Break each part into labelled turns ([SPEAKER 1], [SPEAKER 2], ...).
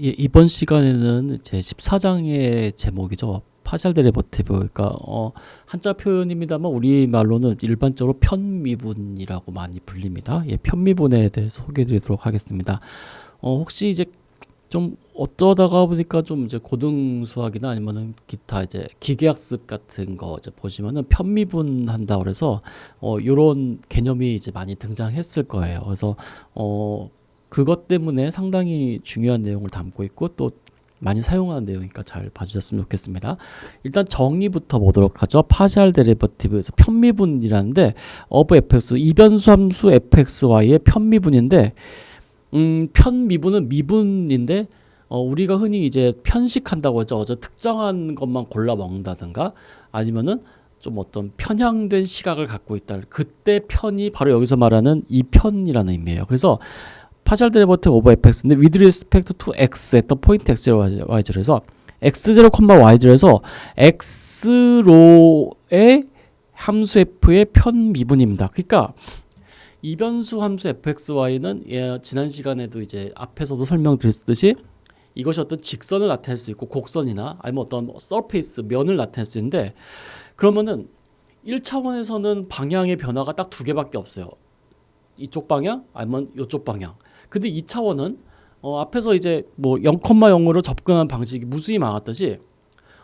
[SPEAKER 1] 예, 이번 시간에는 제 14장의 제목이죠. 파셜 데리버티브. 그러니까 한자 표현입니다만 우리말로는 일반적으로 편미분이라고 많이 불립니다. 예, 편미분에 대해서 소개해 드리도록 하겠습니다. 혹시 이제 좀 어쩌다가 보니까 좀 이제 고등수학이나 아니면은 기타 이제 기계학습 같은 거 이제 보시면은 편미분 한다 그래서 요런 개념이 이제 많이 등장했을 거예요. 그래서 그것 때문에 상당히 중요한 내용을 담고 있고 또 많이 사용하는 내용이니까 잘 봐주셨으면 좋겠습니다. 일단 정의부터 보도록 하죠. 파셜 데리버티브에서 편미분이라는데 of fx, 이변수 함수 fxy의 편미분인데 편미분은 미분인데 우리가 흔히 이제 편식한다고 하죠. 특정한 것만 골라 먹는다든가 아니면은 좀 어떤 편향된 시각을 갖고 있다. 그때 편이 바로 여기서 말하는 이 편이라는 의미예요. 그래서 파셜 데리버티브 오브 fx인데 with respect to x at the point x0, y0에서 x0, y0에서 x로의 함수 f의 편미분입니다. 그러니까 이변수 함수 fxy는 지난 시간에도 이제 앞에서도 설명드렸듯이 이것이 어떤 직선을 나타낼 수 있고 곡선이나 아니면 어떤 서페이스, 면을 나타낼 수 있는데 그러면은 1차원에서는 방향의 변화가 딱 두 개밖에 없어요. 이쪽 방향 아니면 이쪽 방향. 근데 2차원은 앞에서 이제 뭐 0,0으로 접근하는 방식이 무수히 많았듯이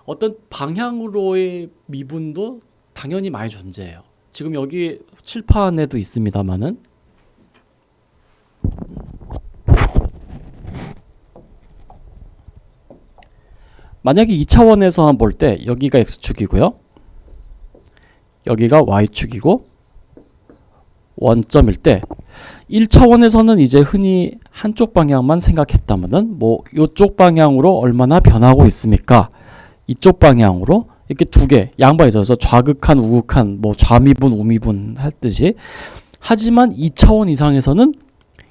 [SPEAKER 1] 어떤 방향으로의 미분도 당연히 많이 존재해요. 지금 여기 칠판에도 있습니다만은 만약에 2차원에서 볼 때 여기가 x축이고요. 여기가 y축이고 원점일 때 1차원에서는 이제 흔히 한쪽 방향만 생각했다면은 뭐 이쪽 방향으로 얼마나 변하고 있습니까? 이쪽 방향으로 이렇게 두 개 양방에 있어서 좌극한 우극한 뭐 좌미분 우미분 할 듯이 하지만 2차원 이상에서는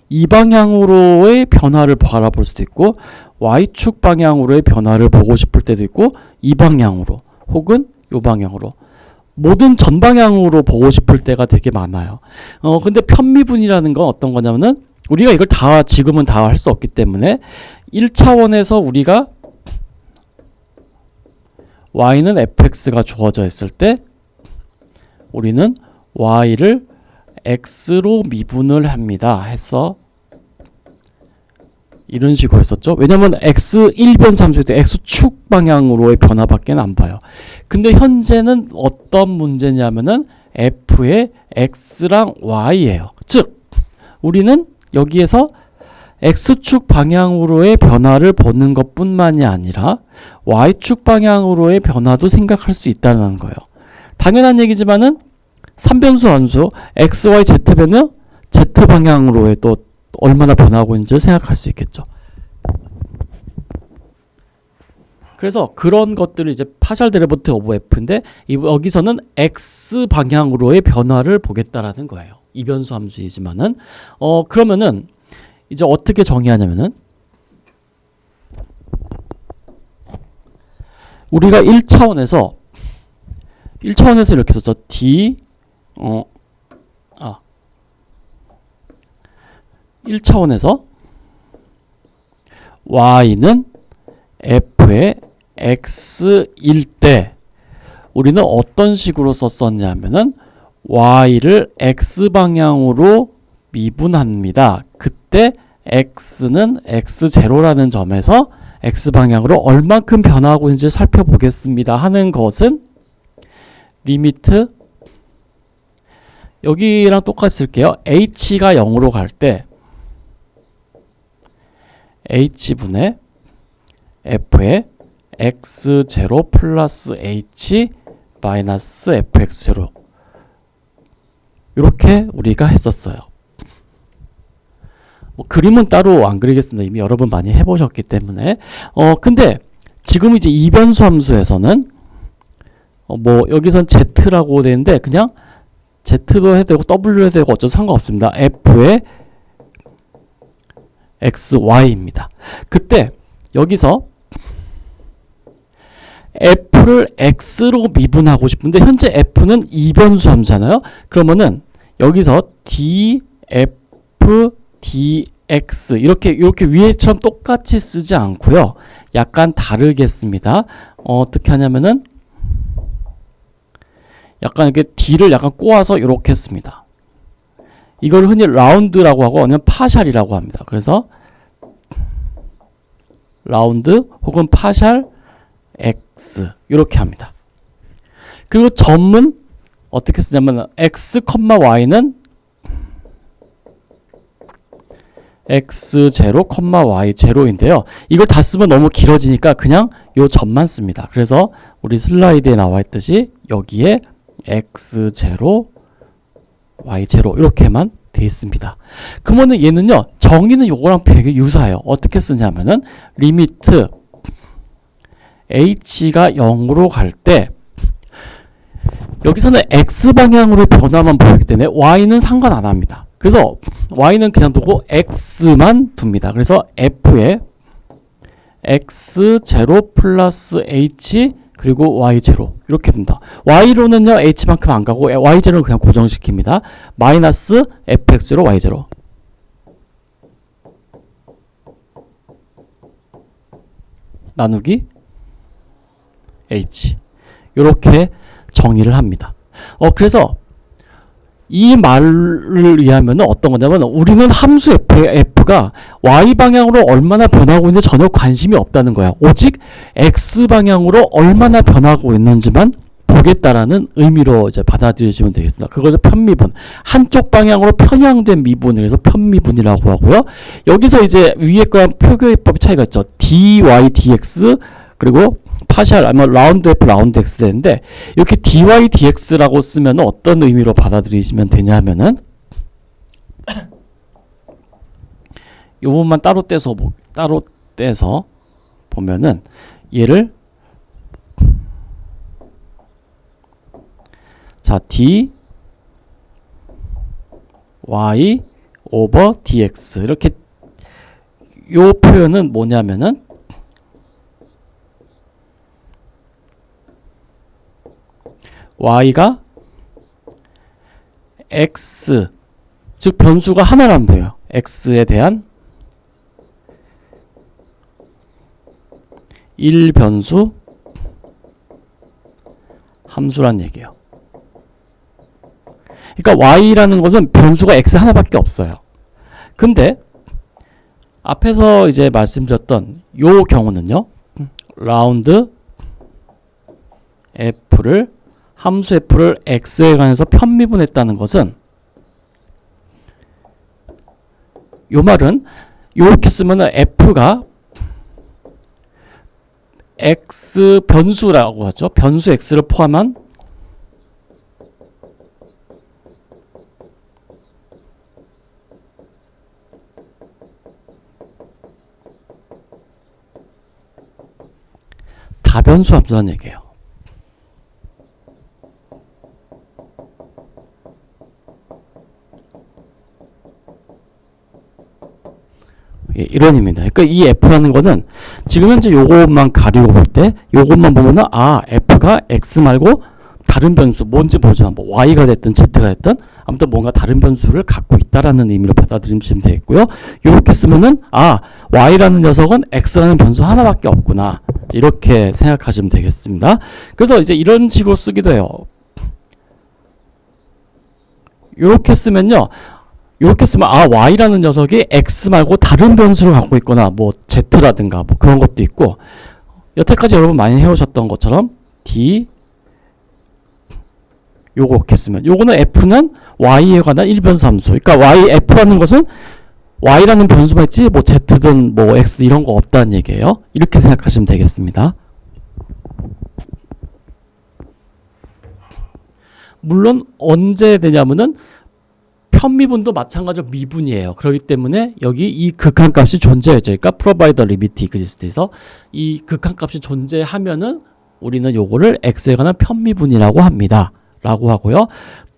[SPEAKER 1] 이 방향으로의 변화를 바라볼 수도 있고 y축 방향으로의 변화를 보고 싶을 때도 있고 이 방향으로 혹은 이 방향으로 모든 전방향으로 보고 싶을 때가 되게 많아요. 근데 편미분이라는 건 어떤 거냐면은 우리가 이걸 다 지금은 다 할 수 없기 때문에 1차원에서 우리가 y는 fx가 주어져 있을 때 우리는 y를 x로 미분을 합니다. 해서 이런 식으로 했었죠. 왜냐면 x 1변 함수일 때 x축 방향으로의 변화밖에 안 봐요. 근데 현재는 어떤 문제냐면은 f의 x랑 y예요. 즉 우리는 여기에서 x축 방향으로의 변화를 보는 것뿐만이 아니라 y축 방향으로의 변화도 생각할 수 있다는 거예요. 당연한 얘기지만은 3변수 함수 x, y, z변은 z 방향으로의 또 얼마나 변하고 있는지 생각할 수 있겠죠. 그래서 그런 것들을 이제 파셜 데리버티브 오브 f인데 여기서는 x 방향으로의 변화를 보겠다라는 거예요. 이변수 함수이지만은 그러면은 이제 어떻게 정의하냐면은 우리가 1차원에서 이렇게 썼죠. d 1차원에서 y는 f의 x일 때 우리는 어떤 식으로 썼었냐면은 y를 x방향으로 미분합니다. 그때 x는 x0라는 점에서 x방향으로 얼만큼 변화하고 있는지 살펴보겠습니다 하는 것은 리미트 여기랑 똑같이 쓸게요. h가 0으로 갈 때 h분의 f의 x0 플러스 h 마이너스 fx0 이렇게 우리가 했었어요. 뭐 그림은 따로 안 그리겠습니다. 이미 여러분 많이 해보셨기 때문에 근데 지금 이제 이변수 함수에서는 뭐 여기선 z라고 되는데 그냥 z도 해도 되고 w도 해도 되고 어쩌도 상관없습니다. f의 xy입니다. 그때 여기서 f를 x로 미분하고 싶은데 현재 f는 이변수 함수잖아요. 그러면은 여기서 df x 이렇게 위에처럼 똑같이 쓰지 않고요. 약간 다르게 씁니다. 어떻게 하냐면은 약간 이렇게 d를 약간 꼬아서 이렇게 씁니다. 이걸 흔히 라운드라고 하고 아니면 파샬이라고 합니다. 그래서 라운드 혹은 파샬 x 이렇게 합니다. 그리고 점은 어떻게 쓰냐면 x, y는 x0, y0인데요. 이걸 다 쓰면 너무 길어지니까 그냥 요 점만 씁니다. 그래서 우리 슬라이드에 나와 있듯이 여기에 x0, y0 이렇게만 돼 있습니다. 그러면은 얘는요, 정의는 요거랑 되게 유사해요. 어떻게 쓰냐면은 리미트 h가 0으로 갈 때 여기서는 x방향으로 변화만 보이기 때문에 y는 상관 안 합니다. 그래서 y는 그냥 두고 x만 둡니다. 그래서 f에 x0 플러스 h 그리고 y0 이렇게 둔다. y로는요 h만큼 안 가고 y0는 그냥 고정시킵니다. 마이너스 fx로 y0 나누기 h 이렇게 정의를 합니다. 그래서 이 말을 의하면 어떤 거냐면 우리는 함수 f가 y방향으로 얼마나 변하고 있는지 전혀 관심이 없다는 거야. 오직 x방향으로 얼마나 변하고 있는지만 보겠다라는 의미로 이제 받아들이시면 되겠습니다. 그것을 편미분, 한쪽 방향으로 편향된 미분을 해서 편미분이라고 하고요. 여기서 이제 위에 거랑 표기법의 차이가 있죠. dy dx 그리고 파샬 아니면 라운드 f 라운드 x 되는데 이렇게 dy dx라고 쓰면 어떤 의미로 받아들이시면 되냐 하면은 이 부분만 따로 떼서 보면은 얘를 자 dy over dx 이렇게 요 표현은 뭐냐면은 y가 x 즉 변수가 하나란 거예요. x에 대한 1변수 함수란 얘기예요. 그러니까 y라는 것은 변수가 x 하나밖에 없어요. 근데 앞에서 이제 말씀드렸던 요 경우는요. 라운드 f를 함수 f를 x에 관해서 편미분했다는 것은 요 말은 요렇게 쓰면 f가 x 변수라고 하죠. 변수 x를 포함한 다변수 함수라는 얘기예요. 예, 이런 의미입니다. 그러니까 이 f라는 거는 지금 현재 요것만 가리고 볼 때 요것만 보면은 f가 x 말고 다른 변수 뭔지 모르지만 뭐 y가 됐든 z가 됐든 아무튼 뭔가 다른 변수를 갖고 있다라는 의미로 받아들이시면 되겠고요. 이렇게 쓰면은 y라는 녀석은 x라는 변수 하나밖에 없구나 이렇게 생각하시면 되겠습니다. 그래서 이제 이런 식으로 쓰기도 해요. 이렇게 쓰면요. 이렇게 쓰면 y라는 녀석이 x 말고 다른 변수를 갖고 있거나 뭐 z라든가 뭐 그런 것도 있고 여태까지 여러분 많이 해오셨던 것처럼 d 요렇게 쓰면 요거는 f는 y에 관한 1변수 함수. 그러니까 f라는 것은 y라는 변수만 있지 뭐 z든 뭐 x든 이런 거 없다는 얘기예요. 이렇게 생각하시면 되겠습니다. 물론 언제 되냐면은 편미분도 마찬가지로 미분이에요. 그렇기 때문에 여기 이 극한값이 존재해요. 그러니까 provide a limit exist에서 이 극한값이 존재하면은 우리는 요거를 x에 관한 편미분이라고 합니다. 라고 하고요.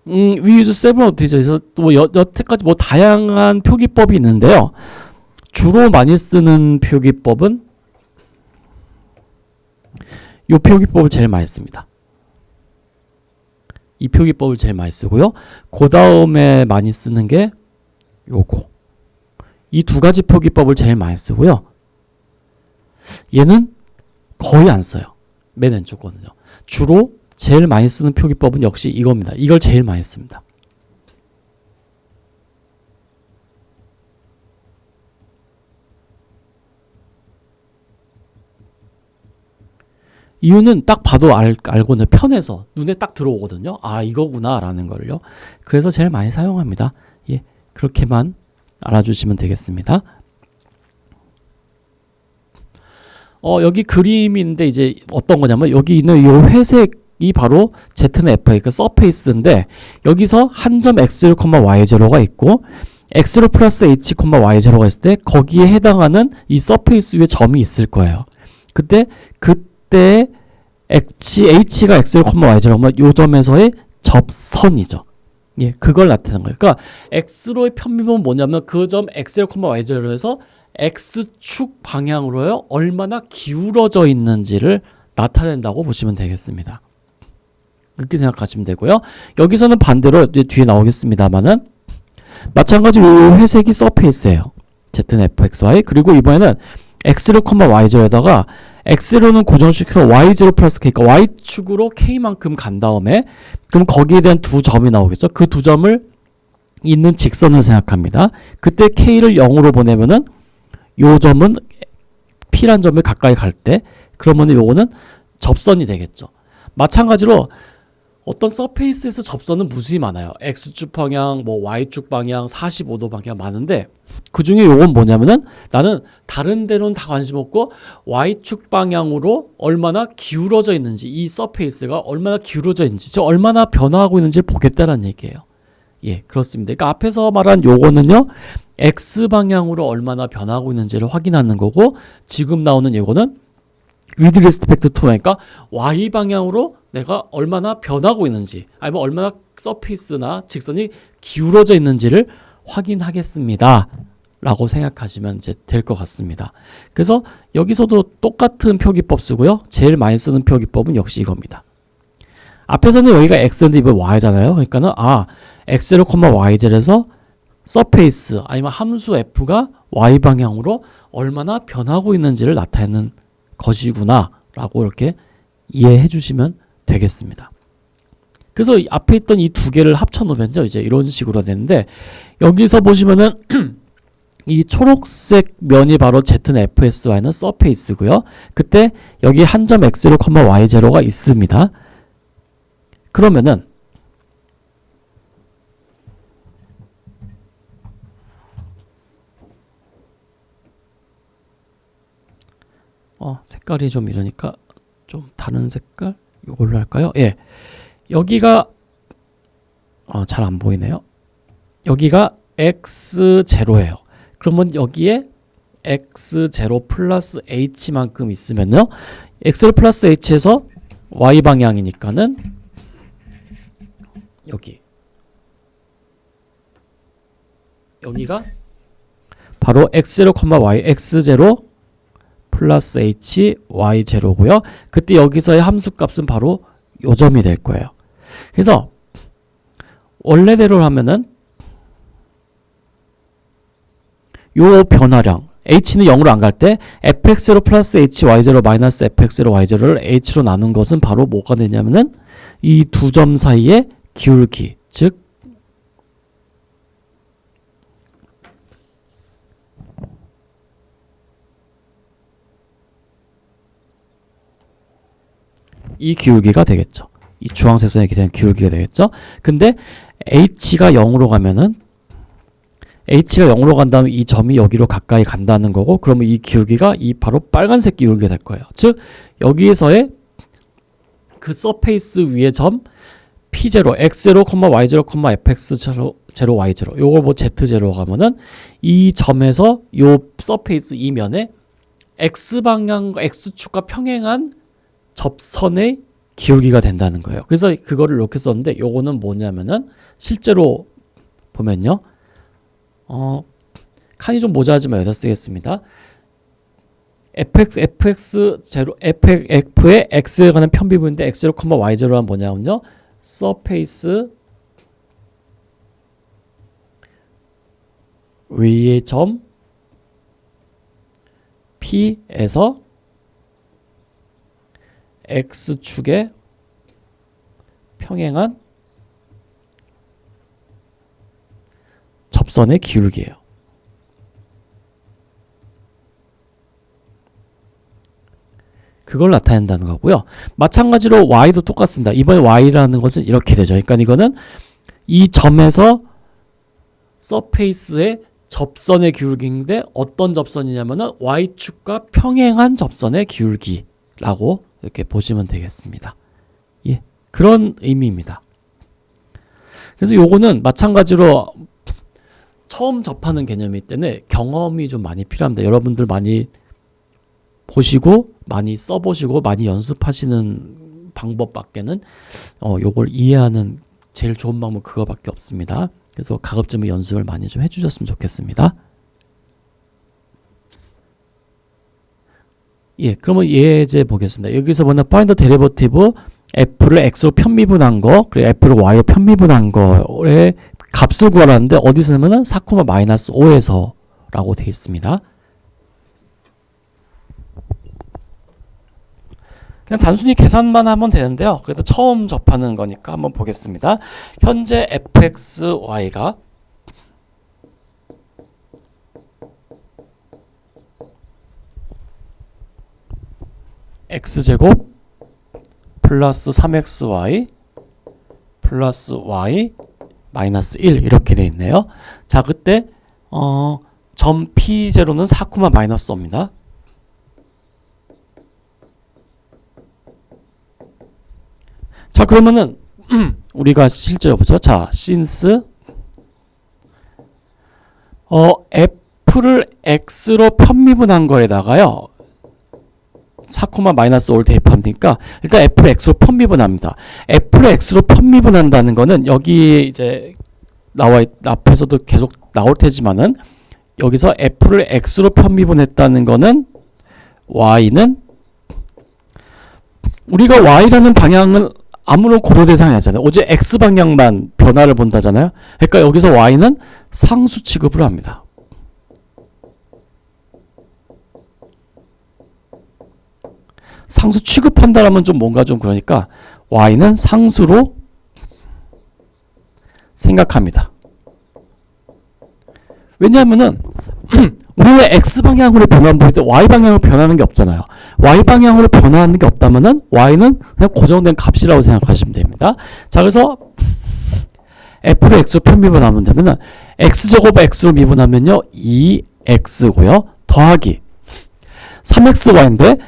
[SPEAKER 1] We use several notates에서 또 여태까지 뭐 다양한 표기법이 있는데요. 주로 많이 쓰는 표기법은 요 표기법을 제일 많이 씁니다. 이 표기법을 제일 많이 쓰고요. 그 다음에 많이 쓰는 게 요거. 이 두 가지 표기법을 제일 많이 쓰고요. 얘는 거의 안 써요. 맨 왼쪽 거는요. 주로 제일 많이 쓰는 표기법은 역시 이겁니다. 이걸 제일 많이 씁니다. 이유는 딱 봐도 알고는 편해서 눈에 딱 들어오거든요. 아, 이거구나 라는 걸요. 그래서 제일 많이 사용합니다. 예, 그렇게만 알아주시면 되겠습니다. 여기 그림인데 이제 어떤 거냐면 여기 있는 이 회색이 바로 Z는 F, 그러니까 서페이스인데 여기서 한 점 X0, Y0가 있고 X0 플러스 H, Y0가 있을 때 거기에 해당하는 이 서페이스 위에 점이 있을 거예요. 그때 H가 X0, Y0면 요 점에서의 접선이죠. 예, 그걸 나타내는 거예요. 그러니까 X로의 편미분은 뭐냐면 그 점 X0, Y0에서 X축 방향으로요 얼마나 기울어져 있는지를 나타낸다고 보시면 되겠습니다. 그렇게 생각하시면 되고요. 여기서는 반대로 이제 뒤에 나오겠습니다만은 마찬가지로 이 회색이 서페이스예요. Z는 fxy. 그리고 이번에는 X0, Y0에다가 X로는 고정시켜서 Y0 플러스 K, 그러니까 Y축으로 K만큼 간 다음에 그럼 거기에 대한 두 점이 나오겠죠. 그 두 점을 있는 직선을 생각합니다. 그때 K를 0으로 보내면은 요 점은 P란 점을 가까이 갈 때 그러면 요거는 접선이 되겠죠. 마찬가지로 어떤 서페이스에서 접선은 무수히 많아요. X축 방향, 뭐 Y축 방향, 45도 방향 많은데 그 중에 요건 뭐냐면은 나는 다른 데로는 다 관심 없고 Y축 방향으로 얼마나 기울어져 있는지 이 서페이스가 얼마나 기울어져 있는지 저 얼마나 변화하고 있는지 보겠다는 얘기예요. 예, 그렇습니다. 그러니까 앞에서 말한 요거는요. X 방향으로 얼마나 변하고 있는지를 확인하는 거고 지금 나오는 요거는 with respect to 그러니까 Y 방향으로 내가 얼마나 변하고 있는지 아니면 얼마나 서페이스나 직선이 기울어져 있는지를 확인하겠습니다. 라고 생각하시면 이제 될 것 같습니다. 그래서 여기서도 똑같은 표기법 쓰고요. 제일 많이 쓰는 표기법은 역시 이겁니다. 앞에서는 여기가 X인데 이번 Y잖아요. 그러니까는 X0, Y0에서 서페이스 아니면 함수 F가 Y 방향으로 얼마나 변하고 있는지를 나타내는 것이구나 라고 이렇게 이해해 주시면 되겠습니다. 그래서 앞에 있던 이 두 개를 합쳐 놓으면요 이제 이런 식으로 되는데 여기서 보시면은 이 초록색 면이 바로 Z는 FSY는 서페이스고요. 그때 여기 한 점 X0, Y0가 있습니다. 그러면은 색깔이 좀 이러니까 좀 다른 색깔 이걸로 할까요? 예. 여기가 잘 안 보이네요. 여기가 X0예요. 그러면 여기에 X0 플러스 H만큼 있으면요. X0 플러스 H에서 Y 방향이니까는 여기가 바로 X0, Y, X0 플러스 H, Y0고요. 그때 여기서의 함수값은 바로 요 점이 될 거예요. 그래서 원래대로 하면은 요 변화량 H는 0으로 안 갈 때 fx0 플러스 h, y0 마이너스 fx0, y0를 h로 나눈 것은 바로 뭐가 되냐면은 이 두 점 사이의 기울기, 즉 이 기울기가 되겠죠. 이 주황색 선에 기대는 기울기가 되겠죠. 근데 h가 0으로 가면은 h가 0으로 간다면 이 점이 여기로 가까이 간다는 거고 그러면 이 기울기가 이 바로 빨간색 기울기가 될 거예요. 즉 여기에서의 그 서페이스 위의 점 P0, X0, Y0, FX0, Y0 요걸 뭐 Z0 가면은 이 점에서 요 서페이스 이 면에 X방향과 X축과 평행한 접선의 기울기가 된다는 거예요. 그래서 그거를 이렇게 썼는데 요거는 뭐냐면은 실제로 보면요. 칸이 좀 모자라지만 여기다 쓰겠습니다. fx0 f의 x에 관한 편비분인데 x0, y0란 뭐냐면요. 서페이스 위의 점 P에서 X축에 평행한 접선의 기울기예요. 그걸 나타낸다는 거고요. 마찬가지로 y도 똑같습니다. 이번에 y라는 것은 이렇게 되죠. 그러니까 이거는 이 점에서 서페이스의 접선의 기울기인데 어떤 접선이냐면은 y축과 평행한 접선의 기울기라고 이렇게 보시면 되겠습니다. 예, 그런 의미입니다. 그래서 요거는 마찬가지로 처음 접하는 개념이기 때문에 경험이 좀 많이 필요합니다. 여러분들 많이 보시고 많이 써보시고 많이 연습하시는 방법밖에는 요걸 이해하는 제일 좋은 방법 그거밖에 없습니다. 그래서 가급적이면 연습을 많이 좀 해주셨으면 좋겠습니다. 예, 그러면 예제 보겠습니다. 여기서 보면 find the derivative f를 x로 편미분한 거, 그리고 f를 y로 편미분한 거의 값을 구하라는데 어디서 내면은 4,-5에서 라고 되어 있습니다. 그냥 단순히 계산만 하면 되는데요. 그래도 처음 접하는 거니까 한번 보겠습니다. 현재 fxy가 x제곱 플러스 3xy 플러스 y 마이너스 1 이렇게 되어 있네요. 자, 그때 점 P0는 4,-5입니다. 자, 그러면은 우리가 실제로 보죠. 자, since f를 x로 편미분한 거에다가요 4,-5를 대입하면 되니까 일단 f를 x로 편미분합니다. f를 x로 편미분한다는 거는 여기 이제 앞에서도 계속 나올 테지만은 여기서 f를 x로 편미분했다는 거는 y는 우리가 y라는 방향은 아무런 고려 대상이 아니잖아요. 오직 x 방향만 변화를 본다잖아요. 그러니까 여기서 y는 상수 취급을 합니다. 상수 취급한다라면 좀 뭔가 좀 그러니까 y는 상수로 생각합니다. 왜냐하면은 우리는 x 방향으로 변화를 볼 때 y 방향으로 변하는 게 없잖아요. y 방향으로 변화하는 게 없다면은 y는 그냥 고정된 값이라고 생각하시면 됩니다. 자, 그래서 f를 x로 편미분하면 되면은 x제곱 x로 미분하면요 2x고요 더하기 3xy인데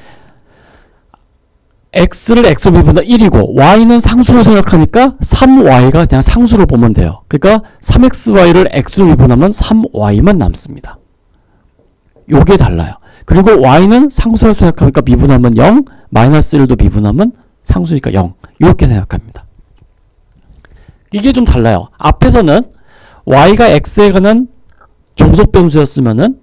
[SPEAKER 1] x를 x로 미분하면 1이고 y는 상수로 생각하니까 3y가 그냥 상수로 보면 돼요. 그러니까 3xy를 x로 미분하면 3y만 남습니다. 요게 달라요. 그리고 y는 상수로 생각하니까 미분하면 0, 마이너스 1도 미분하면 상수니까 0. 이렇게 생각합니다. 이게 좀 달라요. 앞에서는 y가 x에 관한 종속 변수였으면은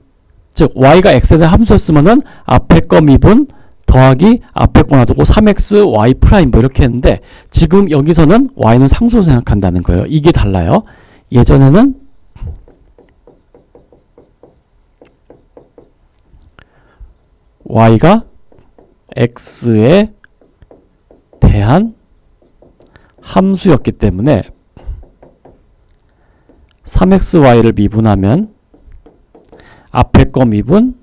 [SPEAKER 1] 즉 y가 x에 대한 함수였으면은 앞에 거 미분 더하기 앞에 거 놔두고 3x y 프라임 뭐 이렇게 했는데 지금 여기서는 y는 상수로 생각한다는 거예요. 이게 달라요. 예전에는 y가 x에 대한 함수였기 때문에 3xy를 미분하면 앞에 거 미분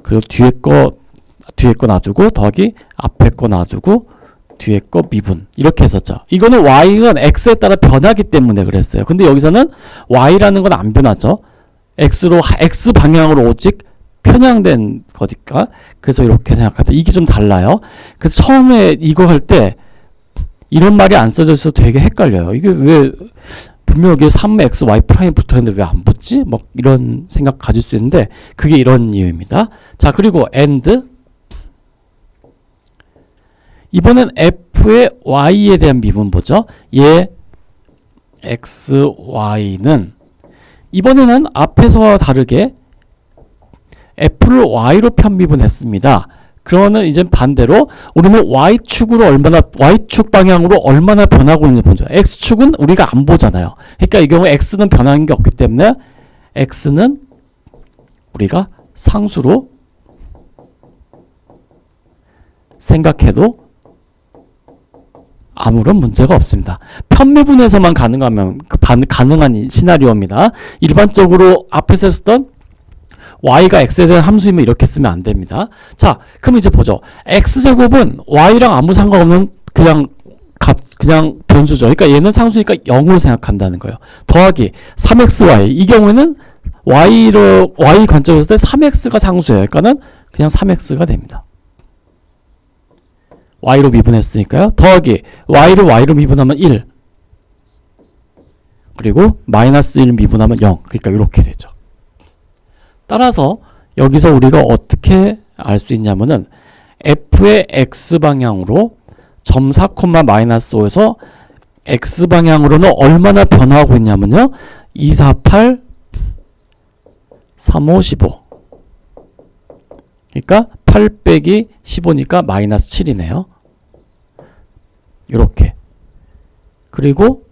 [SPEAKER 1] 그리고 뒤에 거 놔두고 더하기 앞에 거 놔두고 뒤에 거 미분 이렇게 했었죠. 이거는 y가 x에 따라 변하기 때문에 그랬어요. 근데 여기서는 y라는 건 안 변하죠. x 방향으로 오직 편향된 거니까 그래서 이렇게 생각합니다. 이게 좀 달라요. 그래서 처음에 이거 할 때 이런 말이 안 써져 있어서 되게 헷갈려요. 이게 왜 분명 여기 3xy 프라임 붙어있는데 왜 안 붙지? 뭐 이런 생각 가질 수 있는데 그게 이런 이유입니다. 자, 그리고 and 이번엔 f의 y에 대한 미분 보죠. 얘 x, y는 이번에는 앞에서와 다르게 f를 y로 편미분했습니다. 그러면 이제 반대로 우리는 y축 방향으로 얼마나 변하고 있는지 보죠. x축은 우리가 안 보잖아요. 그러니까 이 경우 x는 변하는 게 없기 때문에 x는 우리가 상수로 생각해도 아무런 문제가 없습니다. 편미분에서만 가능한 시나리오입니다. 일반적으로 앞에서 썼던 y가 x에 대한 함수이면 이렇게 쓰면 안 됩니다. 자, 그럼 이제 보죠. x제곱은 y랑 아무 상관없는 그냥 변수죠. 그러니까 얘는 상수니까 0으로 생각한다는 거예요. 더하기 3xy. 이 경우에는 y 관점에서 볼 때 3x가 상수예요. 그러니까는 그냥 3x가 됩니다. y로 미분했으니까요. 더하기 y로 미분하면 1. 그리고 마이너스 1 미분하면 0. 그러니까 이렇게 되죠. 따라서 여기서 우리가 어떻게 알 수 있냐면은 f의 x방향으로 점 4, 마이너스 5에서 x방향으로는 얼마나 변화하고 있냐면요. 2, 4, 8, 3, 5, 15. 그러니까 8 빼기 15니까 마이너스 7이네요. 이렇게. 그리고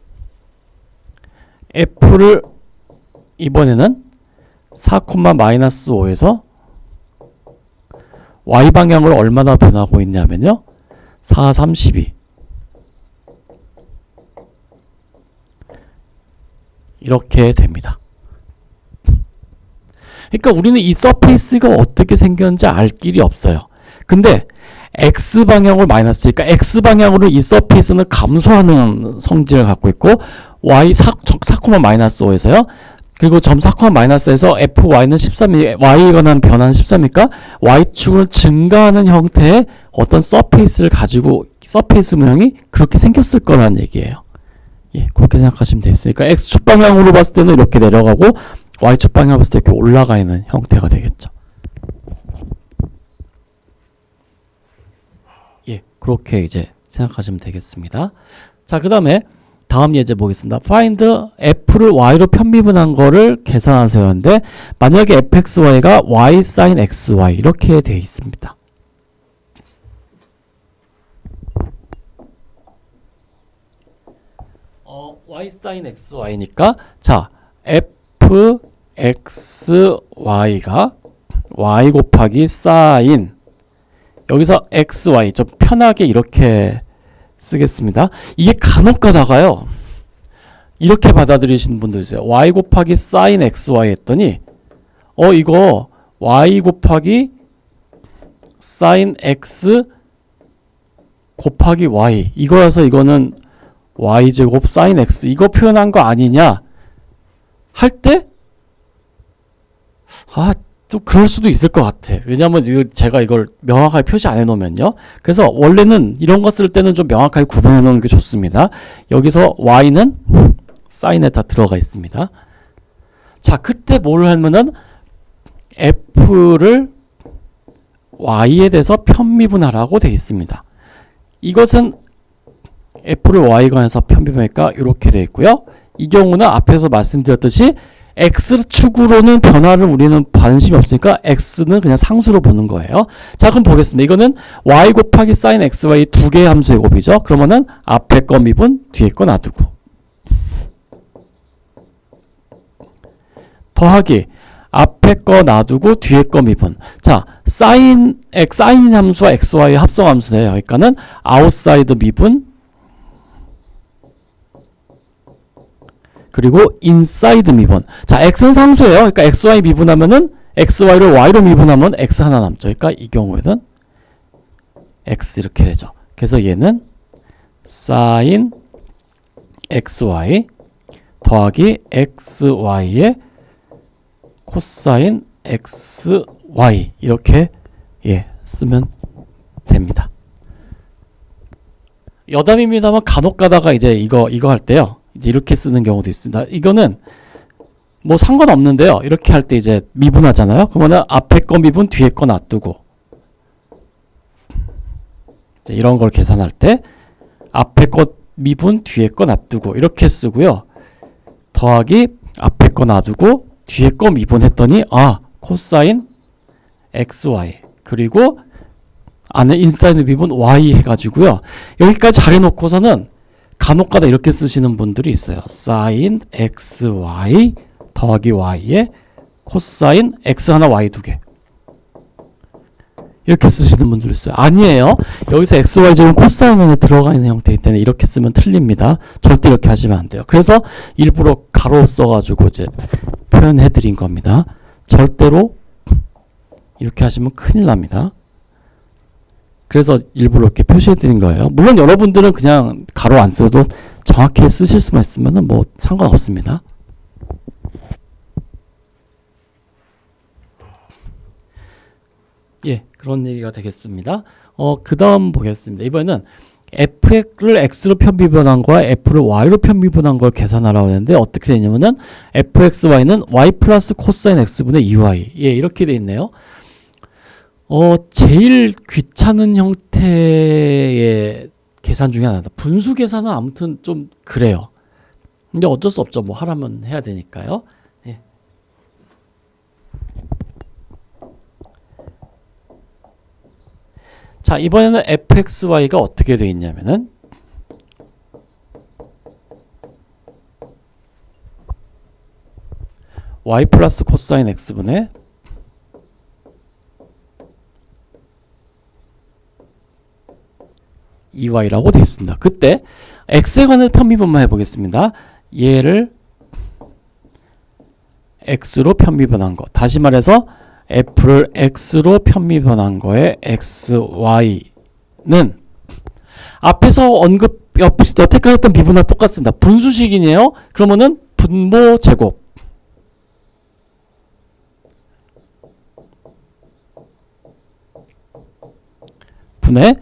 [SPEAKER 1] f를 이번에는 4, 마이너스 5에서 y방향으로 얼마나 변하고 있냐면요. 4, 3, 12. 이렇게 됩니다. 그러니까 우리는 이 서페이스가 어떻게 생겼는지 알 길이 없어요. 근데 x방향으로 마이너스, 그러니까 x방향으로 이 서페이스는 감소하는 성질을 갖고 있고 y 4, 마이너스 5에서요. 그리고 점 4, 마이너스에서 fy는 13이 y에 관한 변화는 13이니까 y축을 증가하는 형태의 어떤 서페이스를 가지고 서페이스 모양이 그렇게 생겼을 거라는 얘기예요. 예, 그렇게 생각하시면 되겠어요. 그러니까 x축 방향으로 봤을 때는 이렇게 내려가고 y축 방향으로 봤을 때 이렇게 올라가 있는 형태가 되겠죠. 예, 그렇게 이제 생각하시면 되겠습니다. 자, 그 다음에 다음 예제 보겠습니다. find f를 y로 편미분한 거를 계산하세요. 하는데 만약에 fxy가 y sin xy 이렇게 되어 있습니다. y sin xy니까 자 fxy가 y 곱하기 sin 여기서 xy 좀 편하게 이렇게 쓰겠습니다. 이게 간혹 가다가요. 이렇게 받아들이시는 분들 있어요. y 곱하기 sin xy 했더니 이거 y 곱하기 sin x 곱하기 y 이거라서 이거는 y제곱 sin x 이거 표현한 거 아니냐 할 때 좀 그럴 수도 있을 것 같아. 왜냐면 제가 이걸 명확하게 표시 안 해놓으면요. 그래서 원래는 이런 거 쓸 때는 좀 명확하게 구분해 놓는 게 좋습니다. 여기서 y는 사인에 다 들어가 있습니다. 자, 그때 뭘 하면은 f를 y에 대해서 편미분하라고 되어 있습니다. 이것은 f를 y에 관해서 편미분하니까 이렇게 되어 있고요. 이 경우는 앞에서 말씀드렸듯이 x축으로는 변화를 우리는 관심이 없으니까 x는 그냥 상수로 보는 거예요. 자, 그럼 보겠습니다. 이거는 y 곱하기 sin xy 두 개의 함수의 곱이죠. 그러면은 앞에 거 미분 뒤에 거 놔두고 더하기 앞에 거 놔두고 뒤에 거 미분. 자, sin 함수와 xy의 합성 함수네요. 그러니까는 outside 미분 그리고 inside 미분. 자, x는 상수예요. 그러니까 xy 미분하면은 xy를 y로 미분하면 x 하나 남죠. 그러니까 이 경우에는 x 이렇게 되죠. 그래서 얘는 sin xy 더하기 xy의 코사인 xy 이렇게 쓰면 됩니다. 여담입니다만 간혹 가다가 이제 이거 할 때요. 이제 이렇게 쓰는 경우도 있습니다. 이거는 뭐 상관없는데요. 이렇게 할 때 이제 미분하잖아요. 그러면 앞에 거 미분 뒤에 거 놔두고 이제 이런 걸 계산할 때 앞에 거 미분 뒤에 거 놔두고 이렇게 쓰고요. 더하기 앞에 거 놔두고 뒤에 거 미분했더니 코사인 xy 그리고 안에 인사이드 미분 y 해가지고요. 여기까지 잘 해놓고서는 간혹가다 이렇게 쓰시는 분들이 있어요. sin xy 더하기 y에 코사인 x 하나 y 두 개 이렇게 쓰시는 분들 있어요. 아니에요. 여기서 xy제는 코사인에 들어가 있는 형태이기 때문에 이렇게 쓰면 틀립니다. 절대 이렇게 하시면 안 돼요. 그래서 일부러 가로 써가지고 이제 표현해 드린 겁니다. 절대로 이렇게 하시면 큰일 납니다. 그래서 일부러 이렇게 표시해 드린 거예요. 물론 여러분들은 그냥 가로 안 써도 정확히 쓰실 수만 있으면 뭐 상관없습니다. 예, 그런 얘기가 되겠습니다. 그 다음 보겠습니다. 이번에는 f를 x로 편비분한 거와 f를 y로 편비분한 걸 계산하라고 했는데 어떻게 되냐면은 fxy는 y 플러스 코사인 x분의 2y. 예, 이렇게 돼 있네요. 제일 귀찮은 형태의 계산 중에 하나다. 분수 계산은 아무튼 좀 그래요. 근데 어쩔 수 없죠. 뭐 하라면 해야 되니까요. 예. 자, 이번에는 fxy가 어떻게 되어 있냐면은 y 플러스 코사인 x분의 2y라고 되어 있습니다. 그때 x에 관한 편비분만 해보겠습니다. 얘를 x로 편비분한 거. 다시 말해서 f를 x로 편비분한 거에 xy는 앞에서 여태까지 했던 비분하고 똑같습니다. 분수식이네요. 그러면은 분모 제곱 분의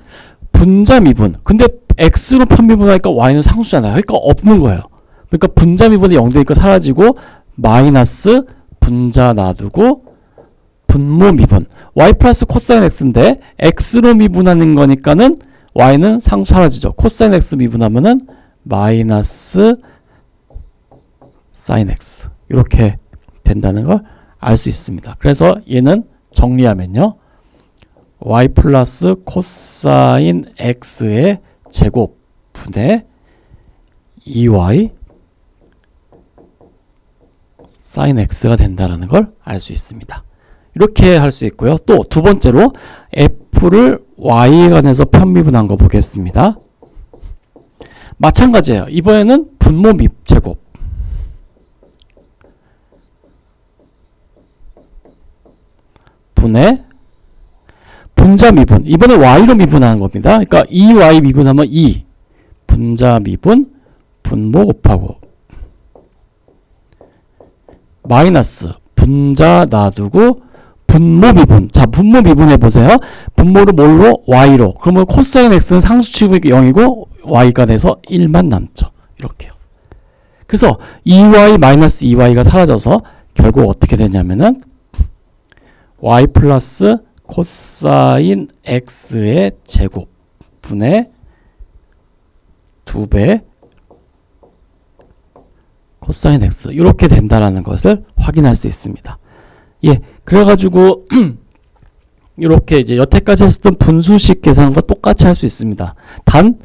[SPEAKER 1] 분자 미분. 근데 x로 편비분하니까 y는 상수잖아요. 그러니까 없는 거예요. 그러니까 분자 미분이 0되니까 사라지고 마이너스 분자 놔두고 분모 미분. y 플러스 코사인 x인데 x로 미분하는 거니까는 y는 상수 사라지죠. 코사인 x 미분하면은 마이너스 사인 x. 이렇게 된다는 걸 알 수 있습니다. 그래서 얘는 정리하면요. y 플러스 코사인 x의 제곱 분의 2y 사인 x가 된다는 걸 알 수 있습니다. 이렇게 할 수 있고요. 또 두 번째로 f를 y에 관해서 편미분한 거 보겠습니다. 마찬가지예요. 이번에는 분모 제곱 분의 분자 미분. 이번에 y로 미분하는 겁니다. 그러니까 2y 미분하면 2 분자 미분 분모 곱하고 마이너스 분자 놔두고 분모 미분. 자, 분모 미분해 보세요. 분모를 뭘로? y로. 그러면 코사인 x는 상수치고 0이고 y가 돼서 1만 남죠. 이렇게요. 그래서 2y 마이너스 2y가 사라져서 결국 어떻게 되냐면은 y 플러스 코사인 x의 제곱 분의 2배 코사인 x 이렇게 된다라는 것을 확인할 수 있습니다. 예, 그래가지고 이렇게 이제 여태까지 했었던 분수식 계산과 똑같이 할 수 있습니다. 단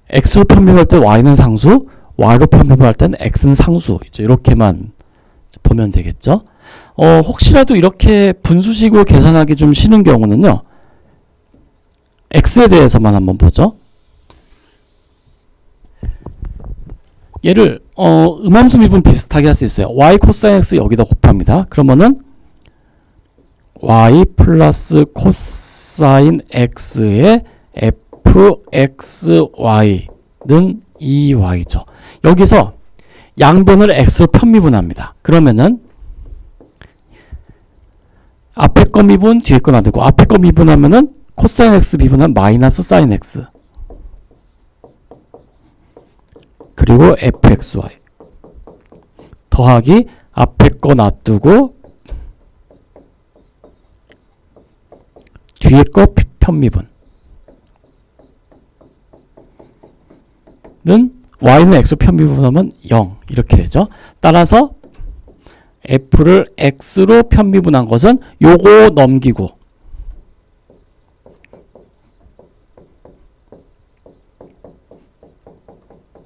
[SPEAKER 1] x로 편비할 때 y는 상수, y로 편비할 때는 x는 상수. 이제 이렇게만 보면 되겠죠. 혹시라도 이렇게 분수식으로 계산하기 좀 싫은 경우는요. x에 대해서만 한번 보죠. 얘를 음함수 미분 비슷하게 할 수 있어요. y 코사인 x 여기다 곱합니다. 그러면은 y 플러스 코사인 x의 fxy는 2y죠. 여기서 양변을 x로 편미분합니다. 그러면은 앞에 거 미분, 뒤에 거 놔두고 앞에 거 미분하면은 코사인 x 미분하면 마이너스 사인 x 그리고 fxy 더하기 앞에 거 놔두고 뒤에 거 편미분 는 y는 x 편미분하면 0 이렇게 되죠. 따라서 f를 x로 편미분한 것은 요거 넘기고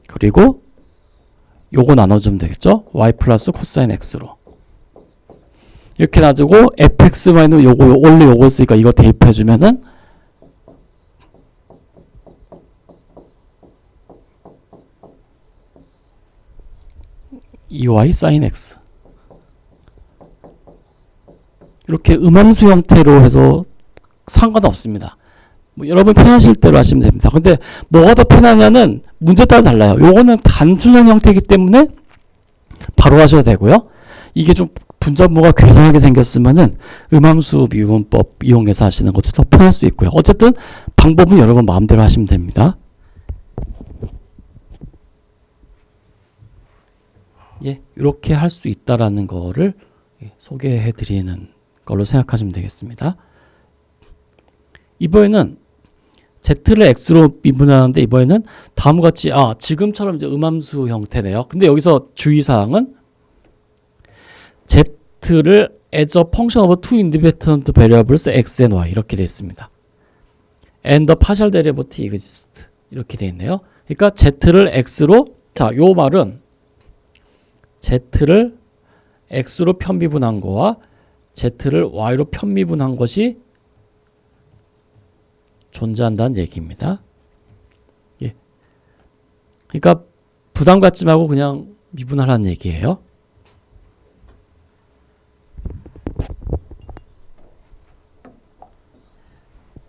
[SPEAKER 1] 그리고 요거 나눠주면 되겠죠. y 플러스 코사인 x로 이렇게 놔두고 fx-는 요거 원래 요거 쓰니까 이거 대입해주면은 y sin x 이렇게 음함수 형태로 해서 상관없습니다. 뭐 여러분 편하실 대로 하시면 됩니다. 근데 뭐가 더 편하냐는 문제 따라 달라요. 요거는 단순한 형태이기 때문에 바로 하셔도 되고요. 이게 좀 분자모가 괴상하게 생겼으면은 음함수 미분법 이용해서 하시는 것도 더 편할 수 있고요. 어쨌든 방법은 여러분 마음대로 하시면 됩니다. 예, 이렇게 할 수 있다라는 거를 소개해 드리는 걸로 생각하시면 되겠습니다. 이번에는 z를 x로 미분하는데 이번에는 다음과 같이 지금처럼 이제 음함수 형태네요. 근데 여기서 주의사항은 z를 as a function of two independent variables x and y 이렇게 되어 있습니다. and the partial derivative exists 이렇게 되어 있네요. 그러니까 z를 x로 요 말은 z를 x로 편미분한 거와 z를 y로 편미분한 것이 존재한다는 얘기입니다. 예. 그러니까 부담 갖지 말고 그냥 미분하라는 얘기예요.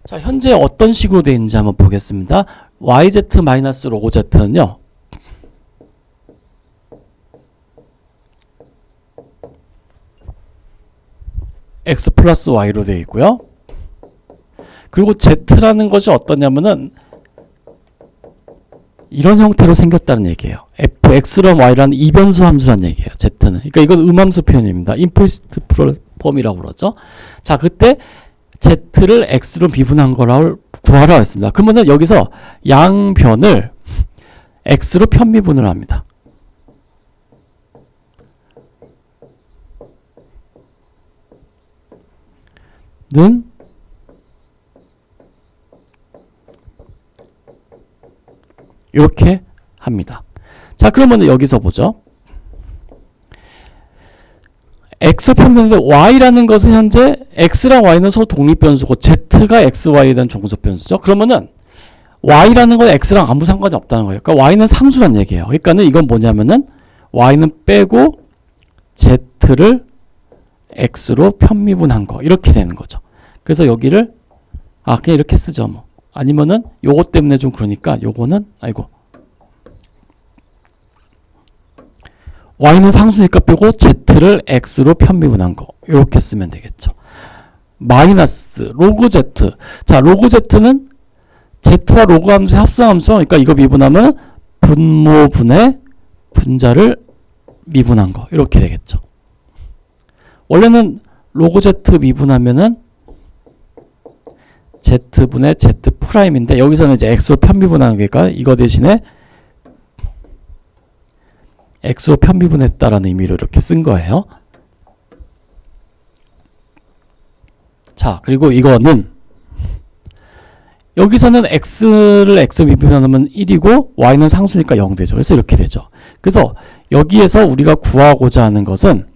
[SPEAKER 1] 자, 현재 어떤 식으로 되어 있는지 한번 보겠습니다. yz-로고z는요. x 플러스 y로 되어 있고요. 그리고 z라는 것이 어떠냐면은 이런 형태로 생겼다는 얘기예요. fx랑 y라는 이변수 함수라는 얘기예요. z는. 그러니까 이건 음함수 표현입니다. 임플리시트 폼이라고 그러죠. 자, 그때 z를 x로 미분한 거라고 구하라고 했습니다. 그러면은 여기서 양변을 x로 편미분을 합니다. 는 이렇게 합니다. 자, 그러면 여기서 보죠. x 편변인데 y라는 것은 현재 x랑 y는 서로 독립변수고 z가 x, y에 대한 종속변수죠. 그러면은 y라는 건 x랑 아무 상관이 없다는 거예요. 그러니까 y는 상수란 얘기예요. 그러니까는 이건 뭐냐면은 y는 빼고 z를 x로 편미분한 거 이렇게 되는 거죠. 그래서 여기를 그냥 이렇게 쓰죠. 뭐. 아니면은 요거 때문에 좀 그러니까 요거는 y는 상수니까 빼고 z를 x로 편미분한 거 이렇게 쓰면 되겠죠. 마이너스 로그 z. 자, 로그 z는 z와 로그 함수의 합성함수. 그러니까 이거 미분하면 분모분의 분자를 미분한 거 이렇게 되겠죠. 원래는 로그 z 미분하면은 z분의 z 프라임인데 여기서는 이제 x로 편미분하는 거니까 이거 대신에 x로 편미분했다라는 의미로 이렇게 쓴 거예요. 자, 그리고 이거는 여기서는 x를 x로 미분하면 1이고 y는 상수니까 0 되죠. 그래서 이렇게 되죠. 그래서 여기에서 우리가 구하고자 하는 것은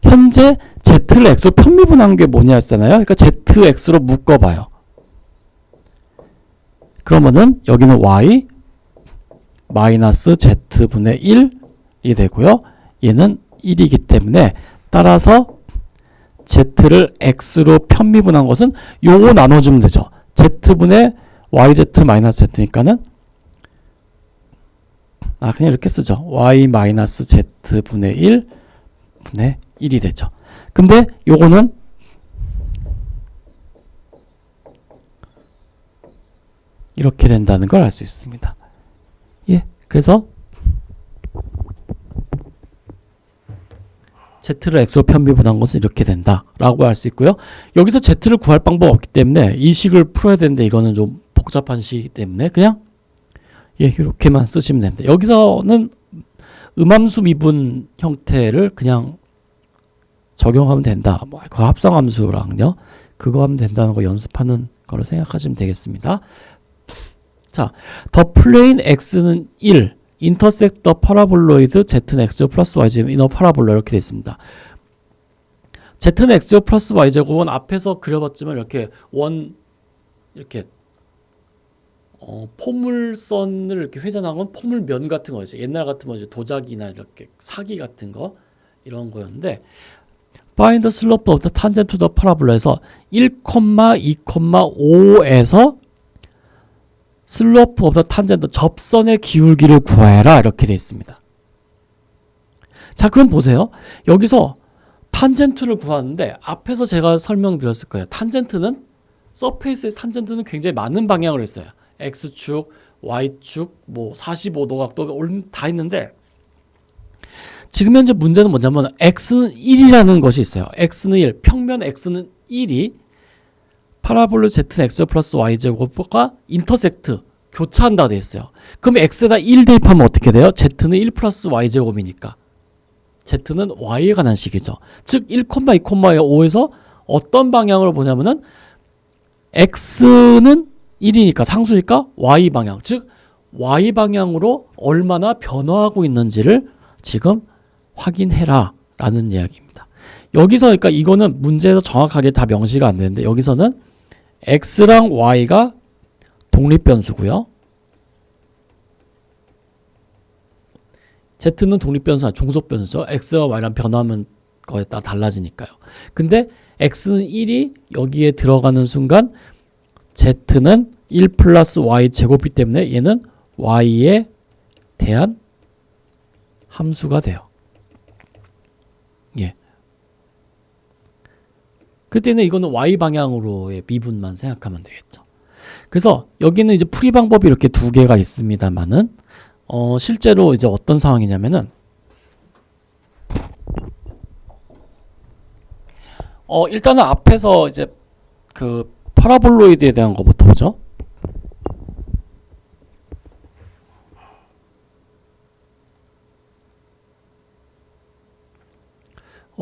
[SPEAKER 1] 현재 z를 x로 편미분한 게 뭐냐 했잖아요. 그러니까 zx로 묶어봐요. 그러면은 여기는 y 마이너스 z분의 1이 되고요. 얘는 1이기 때문에 따라서 z를 x로 편미분한 것은 요거 나눠주면 되죠. z분의 yz 마이너스 z니까는 그냥 이렇게 쓰죠. y 마이너스 z분의 1분의 1이 되죠. 근데 요거는 이렇게 된다는 걸 알 수 있습니다. 예, 그래서 z를 x로 편미분한 것은 이렇게 된다라고 알 수 있고요. 여기서 z를 구할 방법 없기 때문에 이 식을 풀어야 되는데 이거는 좀 복잡한 식이기 때문에 그냥 이렇게만 쓰시면 됩니다. 여기서는 음함수 미분 형태를 그냥 적용하면 된다. 그 합성함수랑요. 그거 하면 된다는 거 연습하는 거로 생각하시면 되겠습니다. 자, the plane x는 1, intersect the paraboloid z는 x 플러스 y in a parabola 이렇게 되어 있습니다. z는 x제곱 플러스 y제곱은 앞에서 그려봤지만 이렇게 이렇게 포물선을 이렇게 회전한 건 포물면 같은 거죠. 옛날 같으면 이제 도자기나 이렇게 사기 같은 거 이런 거였는데 find the slope of the tangent to the parabol라에서 1,2,5에서 slope of the tangent 접선의 기울기를 구해라 이렇게 되어 있습니다. 자, 그럼 보세요. 여기서 탄젠트를 구하는데 앞에서 제가 설명드렸을 거예요. 탄젠트는 서페이스의 탄젠트는 굉장히 많은 방향을 했어요. X축, Y축, 뭐 45도 각도 다 있는데 지금 현재 문제는 뭐냐면 X는 1이라는 것이 있어요. X는 1, 평면 X는 1이 파라볼로 Z는 X 플러스 Y제곱과 인터섹트, 교차한다 되어 있어요. 그럼 X에다 1 대입하면 어떻게 돼요? Z는 1 플러스 Y제곱이니까 Z는 Y에 관한 식이죠. 즉 1,2,5에서 어떤 방향으로 보냐면은 X는 1이니까 상수니까 Y 방향, 즉 Y 방향으로 얼마나 변화하고 있는지를 지금 확인해라 라는 이야기입니다. 여기서 그러니까 이거는 문제에서 정확하게 다 명시가 안 되는데 여기서는 X랑 Y가 독립변수고요. Z는 독립변수, 종속변수죠. X와 Y랑 변화하면 거에 따라 달라지니까요. 근데 X는 1이 여기에 들어가는 순간 Z는 1 플러스 Y 제곱이기 때문에 얘는 Y에 대한 함수가 돼요. 예. 그때는 이거는 Y 방향으로의 미분만 생각하면 되겠죠. 그래서 여기는 이제 풀이 방법이 이렇게 두 개가 있습니다만은 실제로 이제 어떤 상황이냐면은 일단은 앞에서 이제 그 파라볼로이드에 대한 거부터 보죠.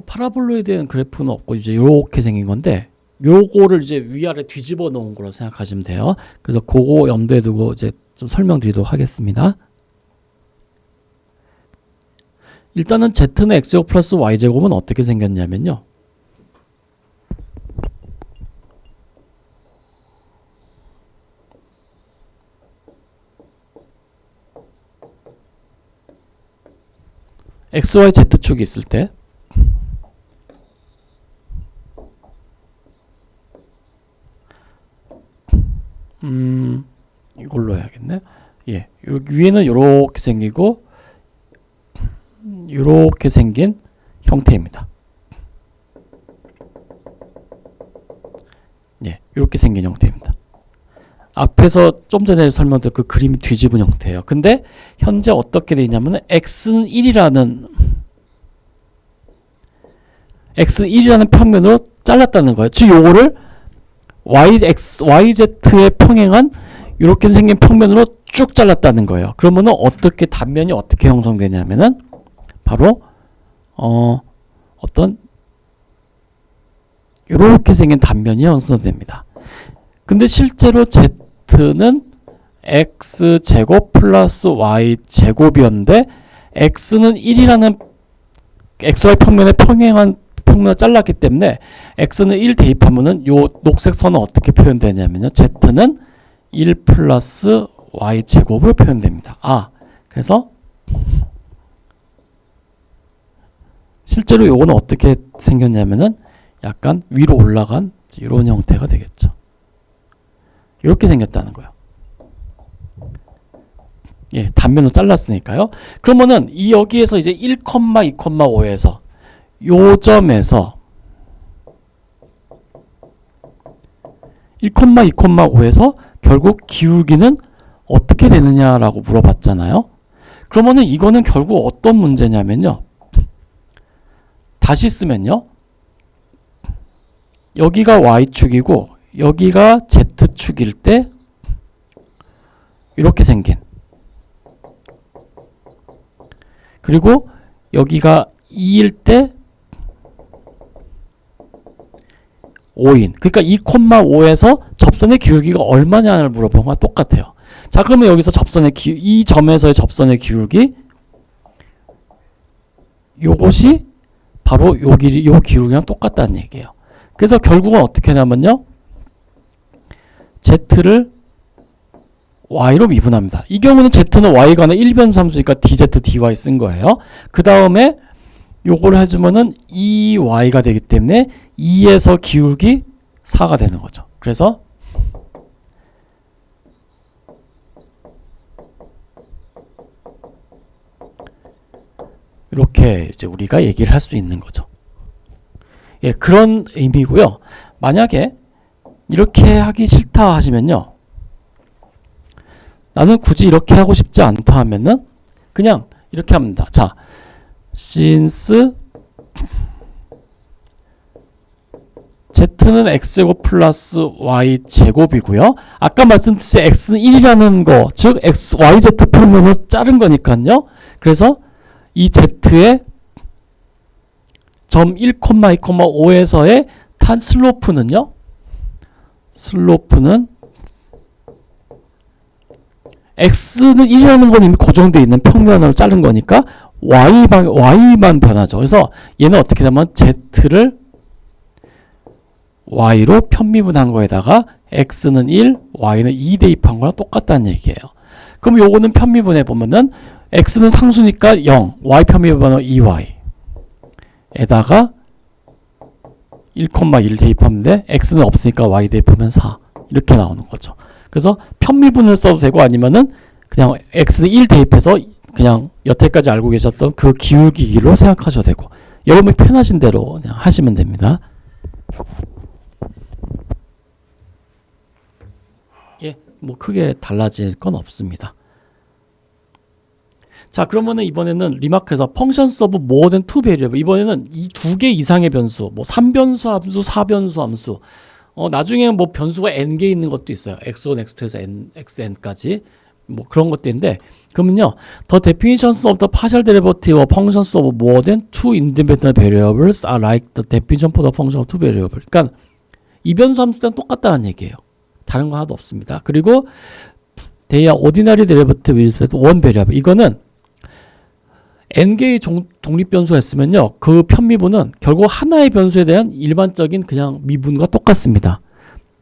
[SPEAKER 1] 파라볼로이드에는 그래프는 없고 이제 이렇게 생긴 건데 요거를 이제 위아래 뒤집어 놓은 거로 생각하시면 돼요. 그래서 그거 염두에 두고 이제 좀 설명드리도록 하겠습니다. 일단은 Z는 X제곱 플러스 Y제곱은 어떻게 생겼냐면요. XY Z축이 있을 때 이걸로 해야겠네. 예, 위에는 이렇게 생기고 이렇게 생긴 형태입니다. 예, 이렇게 생긴 형태입니다. 앞에서 좀 전에 설명드린 그 그림이 뒤집은 형태예요. 근데 현재 어떻게 되어 있냐면 X는 1이라는 평면으로 잘랐다는 거예요. 즉 요거를 YZ에 평행한 이렇게 생긴 평면으로 쭉 잘랐다는 거예요. 그러면은 단면이 어떻게 형성되냐면은 바로 어떤 이렇게 생긴 단면이 형성됩니다. 근데 실제로 Z는 X제곱 플러스 Y제곱이었는데 X는 1이라는 XY 평면에 평행한 평면을 잘랐기 때문에 X는 1 대입하면은 요 녹색 선은 어떻게 표현되냐면요. Z는 1 플러스 Y제곱으로 표현됩니다. 그래서 실제로 요거는 어떻게 생겼냐면은 약간 위로 올라간 이런 형태가 되겠죠. 이렇게 생겼다는 거예요. 예, 단면으로 잘랐으니까요. 그러면은 여기에서 이제 1,2,5에서 요 점에서 1,2,5에서 결국 기울기는 어떻게 되느냐라고 물어봤잖아요. 그러면은 이거는 결국 어떤 문제냐면요. 다시 쓰면요. 여기가 Y축이고 여기가 Z축일 때 이렇게 생긴, 그리고 여기가 2일 때 5인, 그러니까 2,5에서 접선의 기울기가 얼마냐를 물어본 거랑 똑같아요. 자, 그러면 여기서 이 점에서의 접선의 기울기, 요것이 바로 요 기울기랑 똑같다는 얘기예요. 그래서 결국은 어떻게 하냐면요. Z를 Y로 미분합니다. 이 경우는 Z는 Y가 아니라 1변수 함수니까 DZ, DY 쓴 거예요. 그 다음에 요걸 해주면은 2Y가 되기 때문에 2에서 기울기 4가 되는 거죠. 그래서 이렇게 이제 우리가 얘기를 할 수 있는 거죠. 예, 그런 의미고요. 만약에 이렇게 하기 싫다 하시면요. 나는 굳이 이렇게 하고 싶지 않다 하면은 그냥 이렇게 합니다. 자, since z는 x제곱 플러스 y제곱이고요. 아까 말씀드린 x는 1이라는 거, 즉 yz 평면을 자른 거니까요. 그래서 이 z의 점 1,2,5에서의 탄 슬로프는요. 슬로프는 x는 1이라는 건 이미 고정되어 있는 평면으로 자른 거니까 y만 변하죠. 그래서 얘는 어떻게 되면 z를 y로 편미분한 거에다가 x는 1, y는 2 대입한 거랑 똑같다는 얘기예요. 그럼 요거는 편미분해 보면은 x는 상수니까 0, y 편미분은 2y 에다가 1,1 대입하면 돼. x는 없으니까 y 대입하면 4 이렇게 나오는 거죠. 그래서 편미분을 써도 되고 아니면은 그냥 x는 1 대입해서 그냥 여태까지 알고 계셨던 그 기울기로 생각하셔도 되고 여러분이 편하신 대로 그냥 하시면 됩니다. 예, 뭐 크게 달라질 건 없습니다. 자, 그러면은 이번에는 리마크에서 functions of more than 2 variable, 이번에는 이 2개 이상의 변수, 뭐 3변수 함수, 4변수 함수, 나중에는 뭐 변수가 n개 있는 것도 있어요. x1, x2에서 xn까지 뭐 그런 것도 있는데, 그러면요, the definitions of the partial derivative of functions of more than 2 independent variables are like the definition for the function of 2 variables. 그러니까 이변수 함수랑 똑같다는 얘기예요. 다른 거 하나도 없습니다. 그리고 they are ordinary derivative with respect to one variable. 이거는 n개의 독립변수가 있으면요, 그 편미분은 결국 하나의 변수에 대한 일반적인 그냥 미분과 똑같습니다.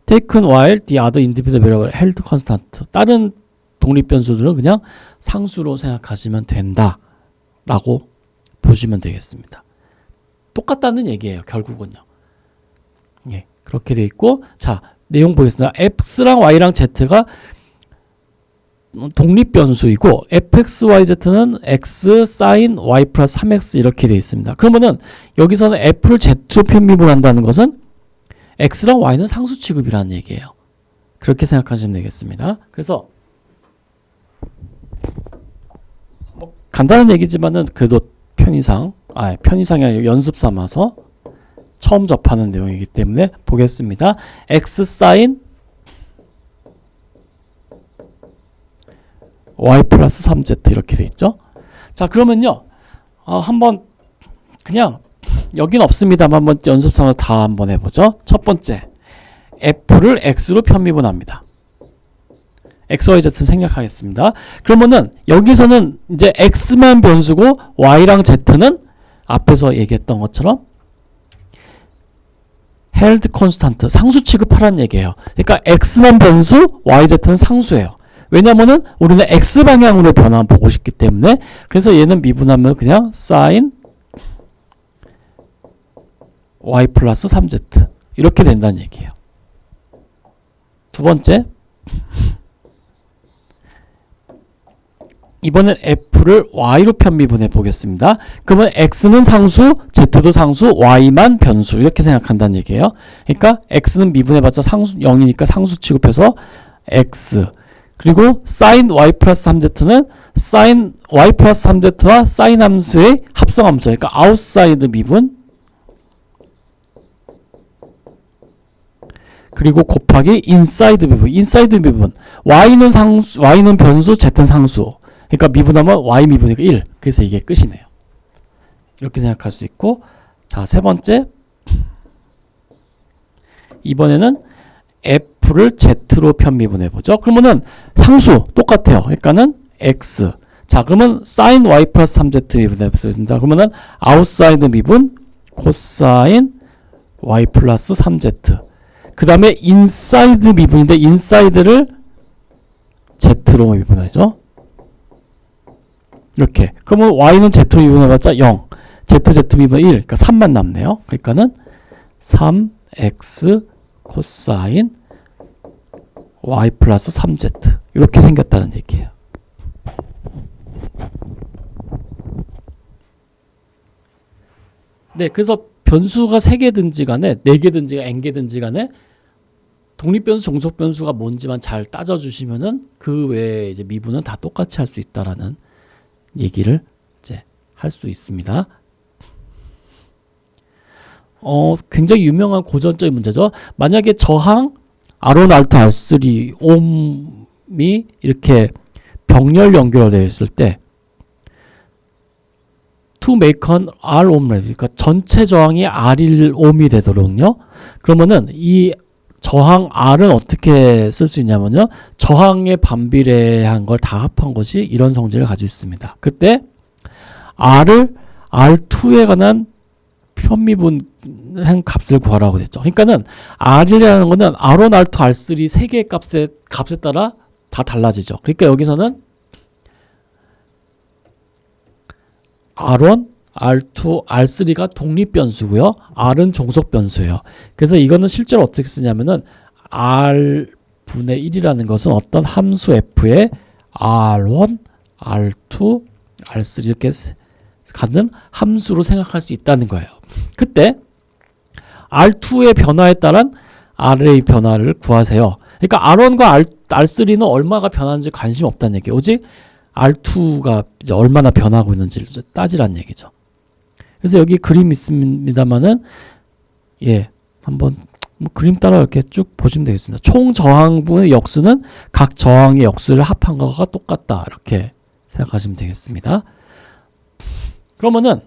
[SPEAKER 1] taken while the other independent variable held constant. 다른 독립변수들은 그냥 상수로 생각하시면 된다 라고 보시면 되겠습니다. 똑같다는 얘기예요, 결국은요. 예, 그렇게 돼 있고, 자, 내용 보겠습니다. x랑 y랑 z가 독립변수이고 fxyz는 x sin y 플러스 3x 이렇게 되어 있습니다. 그러면은 여기서는 f를 z로 편미분한다는 것은 x랑 y는 상수 취급이라는 얘기예요. 그렇게 생각하시면 되겠습니다. 그래서 뭐 간단한 얘기지만은 그래도 편의상이 아니라 연습 삼아서 처음 접하는 내용이기 때문에 보겠습니다. x sin y 플러스 3z 이렇게 돼 있죠. 자, 그러면요, 한번 그냥 여긴 없습니다만 한번 연습 삼아서 다 한번 해보죠. 첫 번째, f를 x로 편미분합니다. x, y, z 생략하겠습니다. 그러면은 여기서는 이제 x만 변수고 y랑 z는 앞에서 얘기했던 것처럼 held constant, 상수 취급하라는 얘기예요. 그러니까 x만 변수, y, z는 상수예요. 왜냐면은 우리는 x방향으로 변화만 보고 싶기 때문에. 그래서 얘는 미분하면 그냥 sin y 플러스 3z 이렇게 된다는 얘기예요. 두 번째, 이번엔 f를 y로 편미분해 보겠습니다. 그러면 x는 상수, z도 상수, y만 변수 이렇게 생각한다는 얘기예요. 그러니까 x는 미분해봤자 상수 0이니까 상수 취급해서 x, 그리고 sin y 플러스 3z는 sin y 플러스 3z와 sin 함수의 합성함수, 그러니까 outside 미분, 그리고 곱하기 inside 미분. inside 미분, y는 상수, y는 변수, z는 상수, 그러니까 미분하면 y 미분이니까 1. 그래서 이게 끝이네요. 이렇게 생각할 수 있고, 자, 세 번째, 이번에는 f를 z로 편미분해 보죠. 그러면은 상수 똑같아요. 그러니까는 x. 자, 그러면 sin y 플러스 3z 미분해 보겠습니다. 그러면은 outside 미분 코사인 y 플러스 3z. 그 다음에 인사이드 미분인데 인사이드를 z로 미분하죠. 이렇게. 그러면 y는 z로 미분해봤자 0, z 미분 1, 그러니까 3만 남네요. 그러니까는 3x 코사인 y 플러스 3z 이렇게 생겼다는 얘기예요. 네, 그래서 변수가 3개든지 간에 4개든지 n개든지 간에 독립변수, 종속변수가 뭔지만 잘 따져주시면은 그 외에 이제 미분은 다 똑같이 할 수 있다라는 얘기를 이제 할 수 있습니다. 굉장히 유명한 고전적인 문제죠. 만약에 저항 R1, R2, R3 옴이 이렇게 병렬 연결되어 있을 때 to make an R ohm ready, 그러니까 전체 저항이 R1 ohm이 되도록요. 그러면은 이 저항 R은 어떻게 쓸 수 있냐면요. 저항에 반비례한 걸 다 합한 것이 이런 성질을 가지고 있습니다. 그때 R을 R2에 관한 편미분한 값을 구하라고 됐죠. 그러니까는 R이라는 거는 R1, R2, R3 세 개의 값에 따라 다 달라지죠. 그러니까 여기서는 R1, R2, R3가 독립변수고요. R은 종속변수예요. 그래서 이거는 실제로 어떻게 쓰냐면은 R분의 1이라는 것은 어떤 함수 F에 R1, R2, R3 이렇게 갖는 함수로 생각할 수 있다는 거예요. 그때 R2의 변화에 따른 R의 변화를 구하세요. 그러니까 R1과 R3는 얼마가 변하는지 관심 없다는 얘기예요. 오직 R2가 이제 얼마나 변하고 있는지를 따지라는 얘기죠. 그래서 여기 그림 있습니다만은 예, 한번 뭐 그림 따라 이렇게 쭉 보시면 되겠습니다. 총 저항분의 역수는 각 저항의 역수를 합한 것과 똑같다. 이렇게 생각하시면 되겠습니다. 그러면은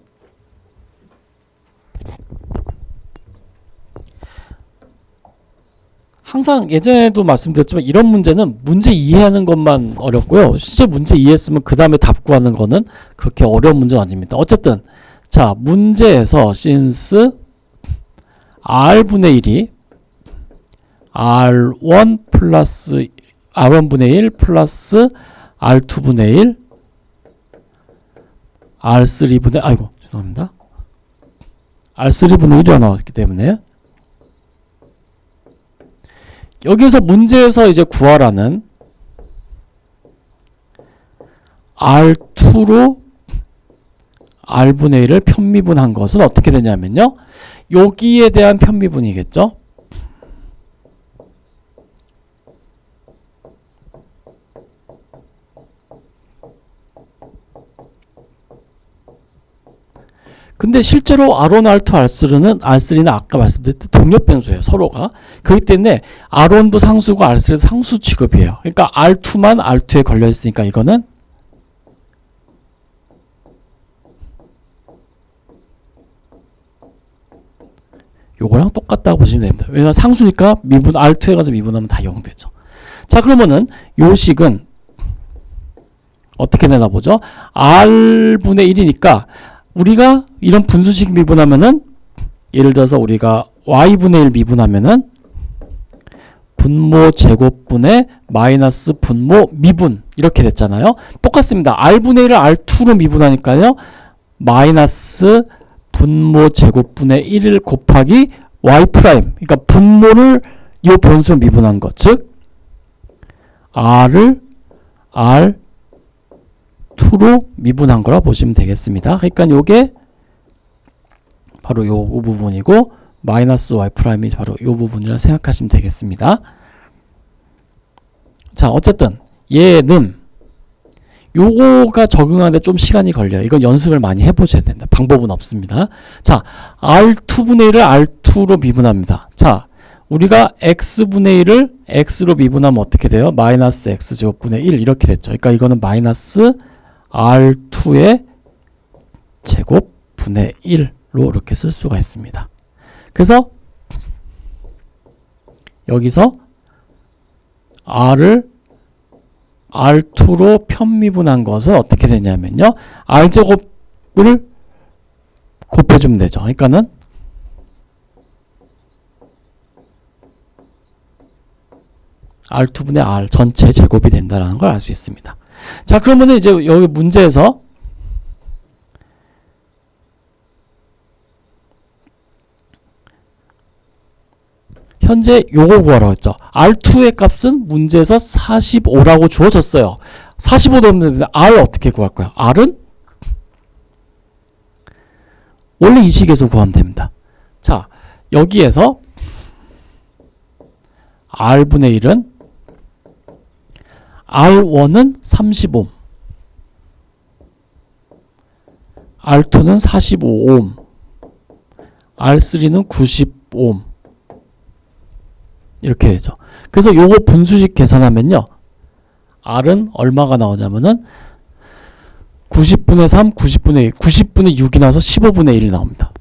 [SPEAKER 1] 항상 예전에도 말씀드렸지만 이런 문제는 문제 이해하는 것만 어렵고요. 실제 문제 이해했으면 그 다음에 답 구하는 거는 그렇게 어려운 문제는 아닙니다. 어쨌든 자, 문제에서 since R분의 1이 R1 플러스 R1분의 1 플러스 R2분의 1 R3분의 아이고 죄송합니다. R3분의 1이 나왔기 때문에 여기서 문제에서 이제 구하라는 R2로 R분의 1을 편미분한 것은 어떻게 되냐면요. 여기에 대한 편미분이겠죠. 근데 실제로 R1, R2, R3는 아까 말씀드렸듯이 독립변수예요. 서로가. 그렇기 때문에 R1도 상수고 R3도 상수 취급이에요. 그러니까 R2만 R2에 걸려있으니까 이거는 요거랑 똑같다고 보시면 됩니다. 왜냐면 상수니까 미분 R2에 가서 미분하면 다 0 되죠. 자, 그러면은 요 식은 어떻게 되나 보죠? R분의 1이니까 우리가 이런 분수식 미분하면은 예를 들어서 우리가 y분의 1 미분하면은 분모 제곱분의 마이너스 분모 미분 이렇게 됐잖아요. 똑같습니다. r분의 1을 r2로 미분하니까요. 마이너스 분모 제곱분의 1을 곱하기 y 프라임, 그러니까 분모를 이 변수로 미분한 것, 즉 r을 r2로 미분한 거라 보시면 되겠습니다. 그러니까 요게 바로 요 부분이고 마이너스 y 프라임이 바로 요 부분이라 생각하시면 되겠습니다. 자, 어쨌든 얘는 요거가 적응하는데 좀 시간이 걸려요. 이건 연습을 많이 해보셔야 된다. 방법은 없습니다. 자, R2분의 1을 R2로 미분합니다. 자, 우리가 X분의 1을 X로 미분하면 어떻게 돼요? 마이너스 X제곱분의 1 이렇게 됐죠. 그러니까 이거는 마이너스 R2의 제곱분의 1로 이렇게 쓸 수가 있습니다. 그래서 여기서 R을 R2로 편미분한 것은 어떻게 되냐면요. R제곱을 곱해주면 되죠. 그러니까는 R2분의 R 전체 제곱이 된다는 걸 알 수 있습니다. 자, 그러면 이제 여기 문제에서 현재 요거 구하라고 했죠. R2의 값은 문제에서 45라고 주어졌어요. 45도 없는데 R 어떻게 구할 거야? R은 원래 이 식에서 구하면 됩니다. 자, 여기에서 R분의 1은 R1은 35, R2는 45옴, R3는 90옴 이렇게 되죠. 그래서 요거 분수식 계산하면요, R은 얼마가 나오냐면은 90분의 3, 90분의 1, 90분의 6이 나와서 15분의 1이 나옵니다.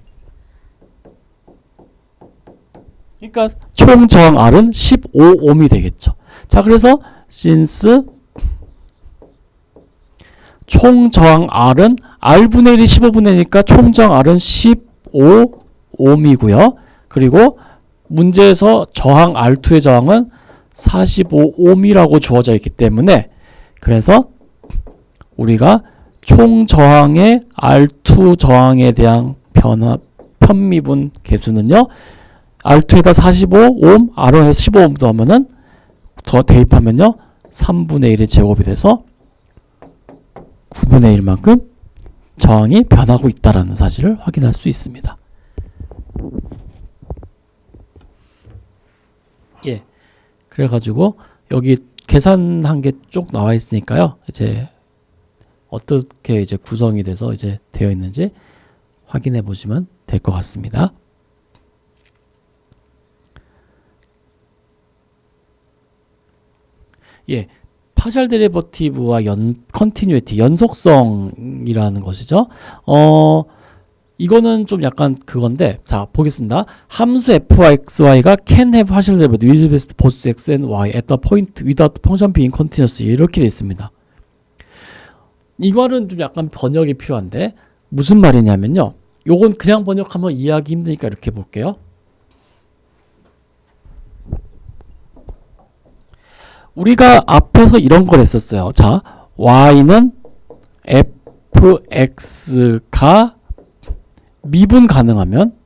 [SPEAKER 1] 그러니까 총 저항 R은 15옴이 되겠죠. 자, 그래서 since 총 저항 R은 R분의 1이 15분의 1이니까 총 저항 R은 15옴이고요. 그리고 문제에서 저항 R2의 저항은 45옴이라고 주어져 있기 때문에, 그래서 우리가 총 저항의 R2 저항에 대한 편미분 계수는요, R2에다 45옴, R1에서 15옴 더하면은 더 대입하면요 3분의 1의 제곱이 돼서 9분의 1만큼 저항이 변하고 있다라는 사실을 확인할 수 있습니다. 예, 그래가지고 여기 계산한 게 쭉 나와 있으니까요, 이제 어떻게 이제 구성이 돼서 이제 되어 있는지 확인해 보시면 될 것 같습니다. 예, 파셜 데리버티브와 컨티뉴이티, 연속성이라는 것이죠. 이거는 좀 약간 그건데, 자, 보겠습니다. 함수 f(x,y)가 can have partial derivative with respect to both x and y at the point without function being continuous, 이렇게 되어 있습니다. 이거는 좀 약간 번역이 필요한데 무슨 말이냐면요, 요건 그냥 번역하면 이해하기 힘드니까 이렇게 볼게요. 우리가 앞에서 이런 걸 했었어요. 자, y는 fx가 미분 가능하면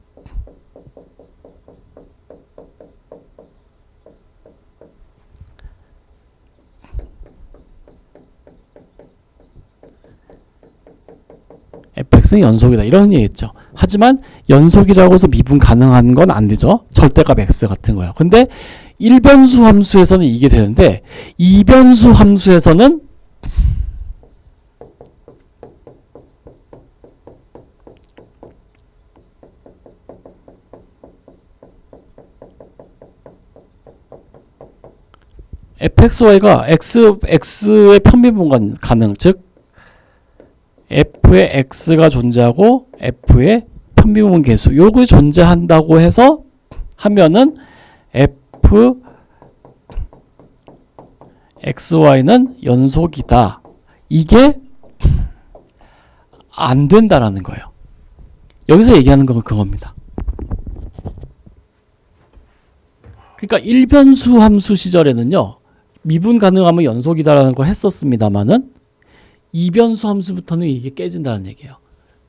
[SPEAKER 1] fx는 연속이다, 이런 얘기했죠. 하지만 연속이라고 해서 미분 가능한 건 안 되죠. 절대값 x 같은 거요. 근데 1변수 함수에서는 이게 되는데 2변수 함수에서는 fxy가 x의 편미분 가능, 즉 f의 x가 존재하고 f의 편미분 계수 요거 존재한다고 해서 하면은 f xy는 연속이다, 이게 안 된다라는 거예요. 여기서 얘기하는 건 그겁니다. 그러니까 1변수 함수 시절에는요, 미분 가능하면 연속이다라는 걸 했었습니다만은 2변수 함수부터는 이게 깨진다는 얘기예요.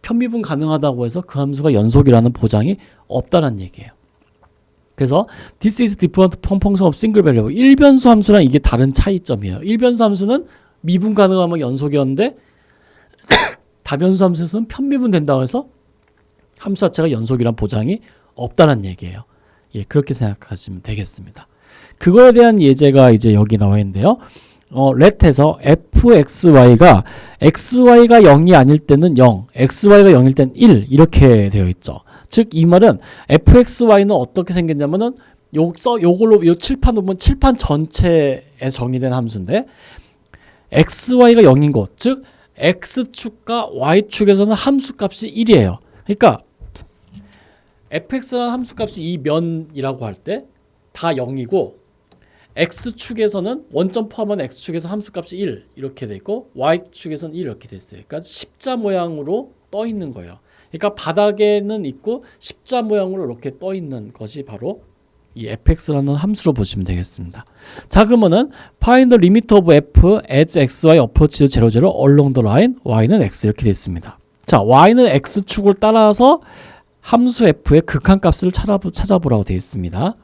[SPEAKER 1] 편미분 가능하다고 해서 그 함수가 연속이라는 보장이 없다는 얘기예요. 그래서 this is different from function of single variable, 1변수 함수랑 이게 다른 차이점이에요. 1변수 함수는 미분 가능하면 연속이었는데 다변수 함수에서는 편미분 된다고 해서 함수 자체가 연속이란 보장이 없다는 얘기예요. 예, 그렇게 생각하시면 되겠습니다. 그거에 대한 예제가 이제 여기 나와 있는데요. let에서 fxy가 xy가 0이 아닐 때는 0, xy가 0일 때는 1 이렇게 되어 있죠. 즉 이 말은 fxy는 어떻게 생겼냐면은 요걸로 요 칠판 보면 칠판 전체에 정의된 함수인데 xy가 0인 곳, 즉 x축과 y축에서는 함수값이 1이에요. 그러니까 fx라는 함수값이 이 면이라고 할 때 다 0이고 x축에서는 원점 포함한 x축에서 함수값이 1 이렇게 돼 있고 y축에서는 1 이렇게 돼 있어요. 그러니까 십자 모양으로 떠 있는 거예요. 그러니까 바닥에는 있고 십자 모양으로 이렇게 떠 있는 것이 바로 이 fx라는 함수로 보시면 되겠습니다. 자, 그러면은 find the limit of f as xy approaches 0, 0 along the line y는 x 이렇게 되어 있습니다. 자, y는 x축을 따라서 함수 f의 극한값을 찾아보라고 되어 있습니다.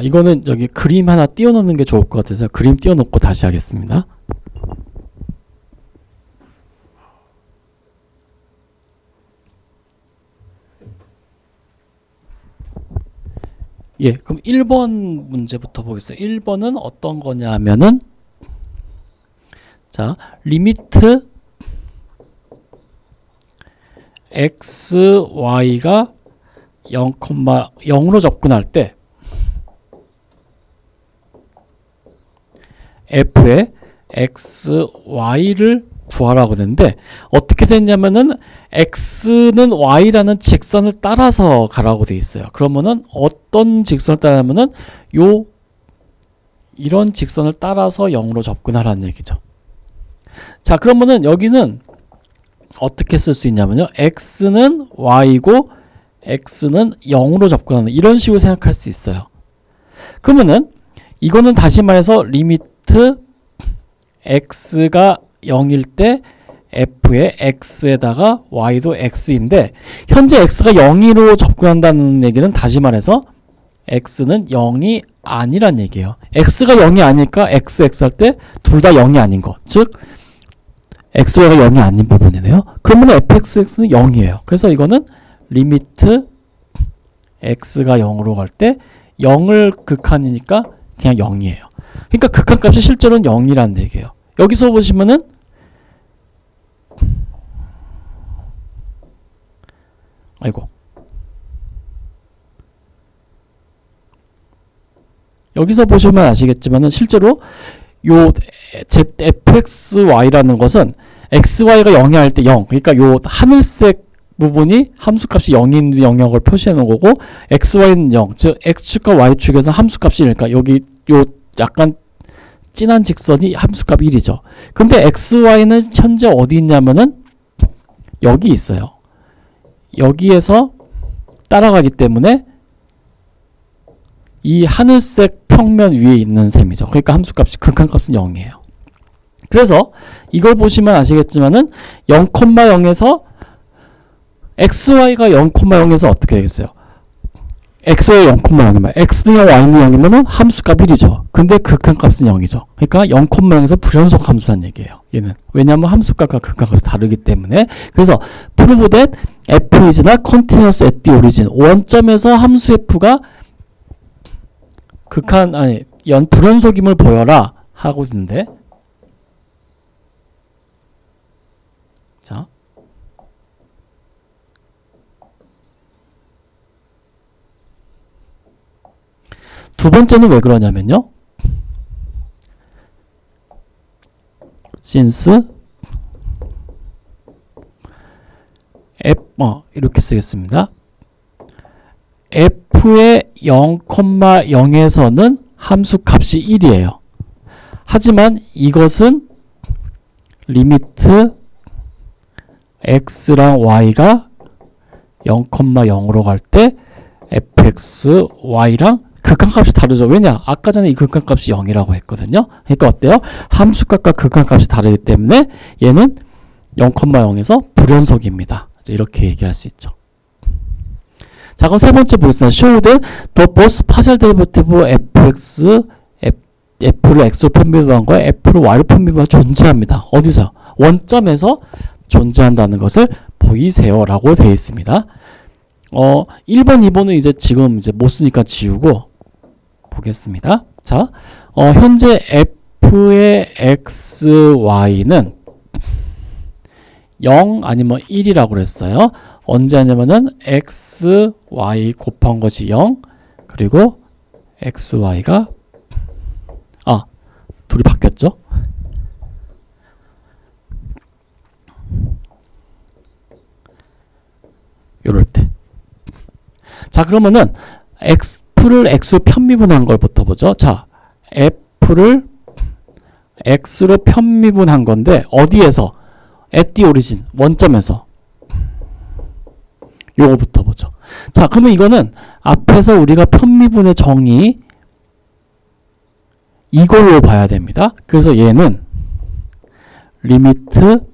[SPEAKER 1] 이거는 여기 그림 하나 띄워놓는 게 좋을 것 같아서 그림 띄워놓고 다시 하겠습니다. 예, 그럼 1번 문제부터 보겠습니다. 1번은 어떤 거냐 하면은, 자, 리미트 x, y가 0,0으로 접근할 때 f의 x, y를 구하라고 되는데 어떻게 됐냐면은 x는 y라는 직선을 따라서 가라고 돼 있어요. 그러면은 어떤 직선을 따라하면은 이런 직선을 따라서 0으로 접근하라는 얘기죠. 자, 그러면은 여기는 어떻게 쓸 수 있냐면요. x는 y고 x는 0으로 접근하는 이런 식으로 생각할 수 있어요. 그러면은 이거는 다시 말해서 리미트 x가 0일 때 f의 x에다가 y도 x인데 현재 x가 0으로 접근한다는 얘기는 다시 말해서 x는 0이 아니란 얘기예요. x가 0이 아니니까 x 할 때 둘 다 0이 아닌 것, 즉 x가 0이 아닌 부분이네요. 그러면 fx는 0이에요. 그래서 이거는 리미트 x가 0으로 갈 때 0을 극한이니까 그냥 0이에요. 그러니까 극한값이 실제로는 0이라는 얘기예요. 여기서 보시면은 여기서 보시면 아시겠지만은 실제로 요 fxy라는 것은 xy가 0이 할 때 0, 그러니까 요 하늘색 부분이 함수값이 0인 영역을 표시해 놓은 거고 xy는 0, 즉 x축과 y축에서 함수값이 그러니까 여기 요 약간 진한 직선이 함수값 1이죠. 근데 xy는 현재 어디 있냐면은 여기 있어요. 여기에서 따라가기 때문에 이 하늘색 평면 위에 있는 셈이죠. 그러니까 함수값이 극한값은 0이에요. 그래서 이걸 보시면 아시겠지만은 0,0에서 xy가 0,0에서 어떻게 되겠어요? x의 0,0이면 x는 0, y는 0이면 함수값 1이죠. 근데 극한값은 0이죠. 그러니까 0,0에서 불연속 함수란 얘기예요. 얘는 왜냐하면 함수값과 극한값이 다르기 때문에. 그래서 prove that f is not continuous at the origin. 원점에서 함수 f가 불연속임을 보여라 하고 있는데, 자, 두 번째는 왜 그러냐면요. since 이렇게 쓰겠습니다. f의 0,0에서는 함수값이 1이에요. 하지만 이것은 리미트 x랑 y가 0,0으로 갈 때 fx, y랑 극한값이 다르죠. 왜냐? 아까 전에 이 극한값이 0이라고 했거든요. 그러니까 어때요? 함수값과 극한값이 다르기 때문에 얘는 0,0에서 불연속입니다. 이렇게 얘기할 수 있죠. 자, 그럼 세 번째 보겠습니다. show that the both partial derivative fx, f를 x로 편미분한 거에 f를 y로 편미분한 존재합니다. 어디서? 원점에서 존재한다는 것을 보이세요 라고 되어 있습니다. 1번, 2번은 이제 지금 이제 못 쓰니까 지우고 보겠습니다. 자, 현재 f의 x, y는 0 아니면 1이라고 그랬어요. 언제 하냐면은 x, y 곱한 것이 0, 그리고 x, y가 둘이 바뀌었죠? 요럴 때. 자, 그러면은 f를 x로 편미분한 걸부터 보죠. 자, f를 x로 편미분한 건데 어디에서? at the origin, 원점에서. 요거부터 보죠. 자, 그러면 이거는 앞에서 우리가 편미분의 정의 이걸로 봐야 됩니다. 그래서 얘는 리미트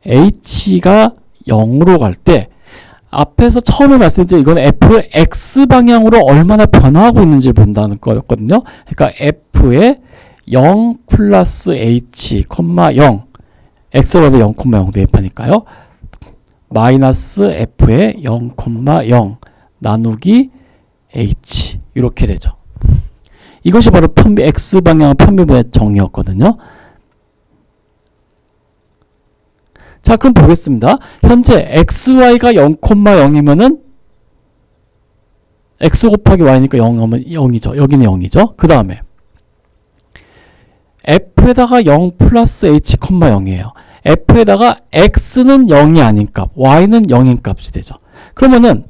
[SPEAKER 1] h가 0으로 갈 때 앞에서 처음에 말씀드린 이건 f를 x 방향으로 얼마나 변화하고 있는지를 본다는 거였거든요. 그러니까 f의 0 플러스 h, 0 x가 0,0 대입하니까요. 마이너스 f의 0,0 나누기 h 이렇게 되죠. 이것이 바로 x 방향 편미분의 정의였거든요. 자, 그럼 보겠습니다. 현재 xy가 0,0이면은 x 곱하기 y니까 0이면 0이죠. 여기는 0이죠. 그 다음에 f에다가 0 플러스 h, 0이에요. f에다가 x는 0이 아닌 값, y는 0인 값이 되죠. 그러면은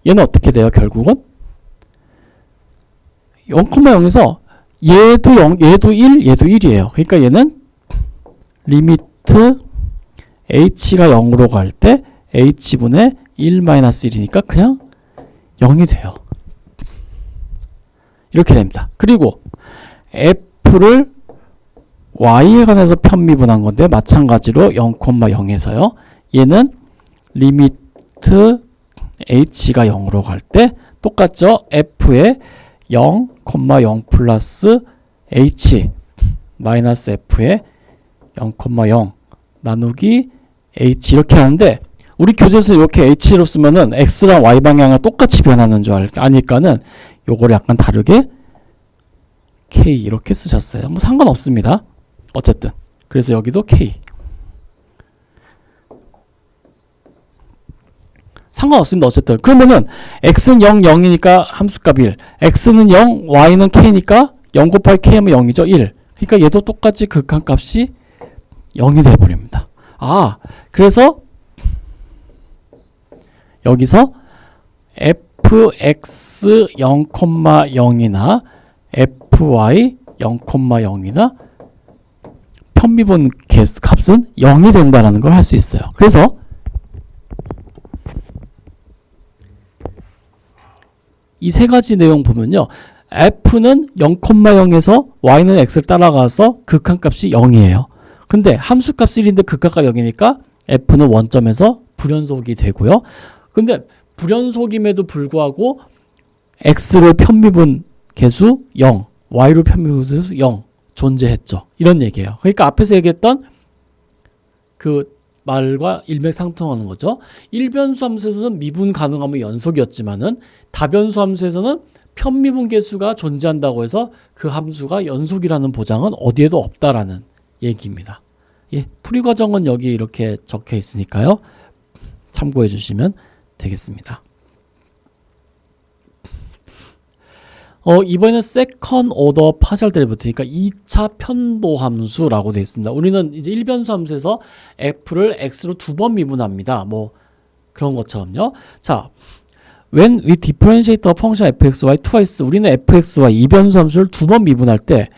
[SPEAKER 1] 얘는 어떻게 돼요? 결국은 0,0에서 얘도 0, 얘도 1, 얘도 1이에요. 그러니까 얘는 리미트 h가 0으로 갈 때 h분의 1-1이니까 그냥 0이 돼요. 이렇게 됩니다. 그리고 f를 y에 관해서 편미분한 건데 마찬가지로 0,0에서요. 얘는 리미트 h가 0으로 갈 때 똑같죠. f의 0,0 플러스 h 마이너스 f의 0,0 나누기 h 이렇게 하는데 우리 교재에서 이렇게 h로 쓰면은 x랑 y 방향을 똑같이 변하는 줄 아니까는 요거를 약간 다르게 k 이렇게 쓰셨어요. 뭐 상관없습니다. 어쨌든 그래서 여기도 k 상관없습니다. 어쨌든 그러면은 x는 0, 0이니까 함수값 1 x는 0, y는 k니까 0 곱하기 k 하면 0이죠. 1 그러니까 얘도 똑같이 극한값이 0이 돼버립니다. 아, 그래서 여기서 fx 0,0이나 fy 0,0이나 편미분 값은 0이 된다는 걸 할 수 있어요. 그래서 이 세 가지 내용 보면요. f는 0,0에서 y는 x를 따라가서 극한값이 0이에요. 근데 함수값 1인데 극한값 0이니까 f는 원점에서 불연속이 되고요. 근데 불연속임에도 불구하고 x를 편미분 개수 0, y로 편미분 개수 0 존재했죠. 이런 얘기예요. 그러니까 앞에서 얘기했던 그 말과 일맥상통하는 거죠. 일변수 함수에서는 미분 가능하면 연속이었지만은 다변수 함수에서는 편미분 개수가 존재한다고 해서 그 함수가 연속이라는 보장은 어디에도 없다라는 얘기입니다. 예, 풀이 과정은 여기 이렇게 적혀 있으니까요. 참고해 주시면 되겠습니다. 이번에는 세컨 오더 파셜 데리버티브, 그러니까 2차 편도 함수라고 되어 있습니다. 우리는 이제 일변수 함수에서 f를 x로 2번 미분합니다. 뭐 그런 것처럼요. 자, when we differentiate a function fxy twice, 우리는 fxy 이변수 함수를 2번 미분할 때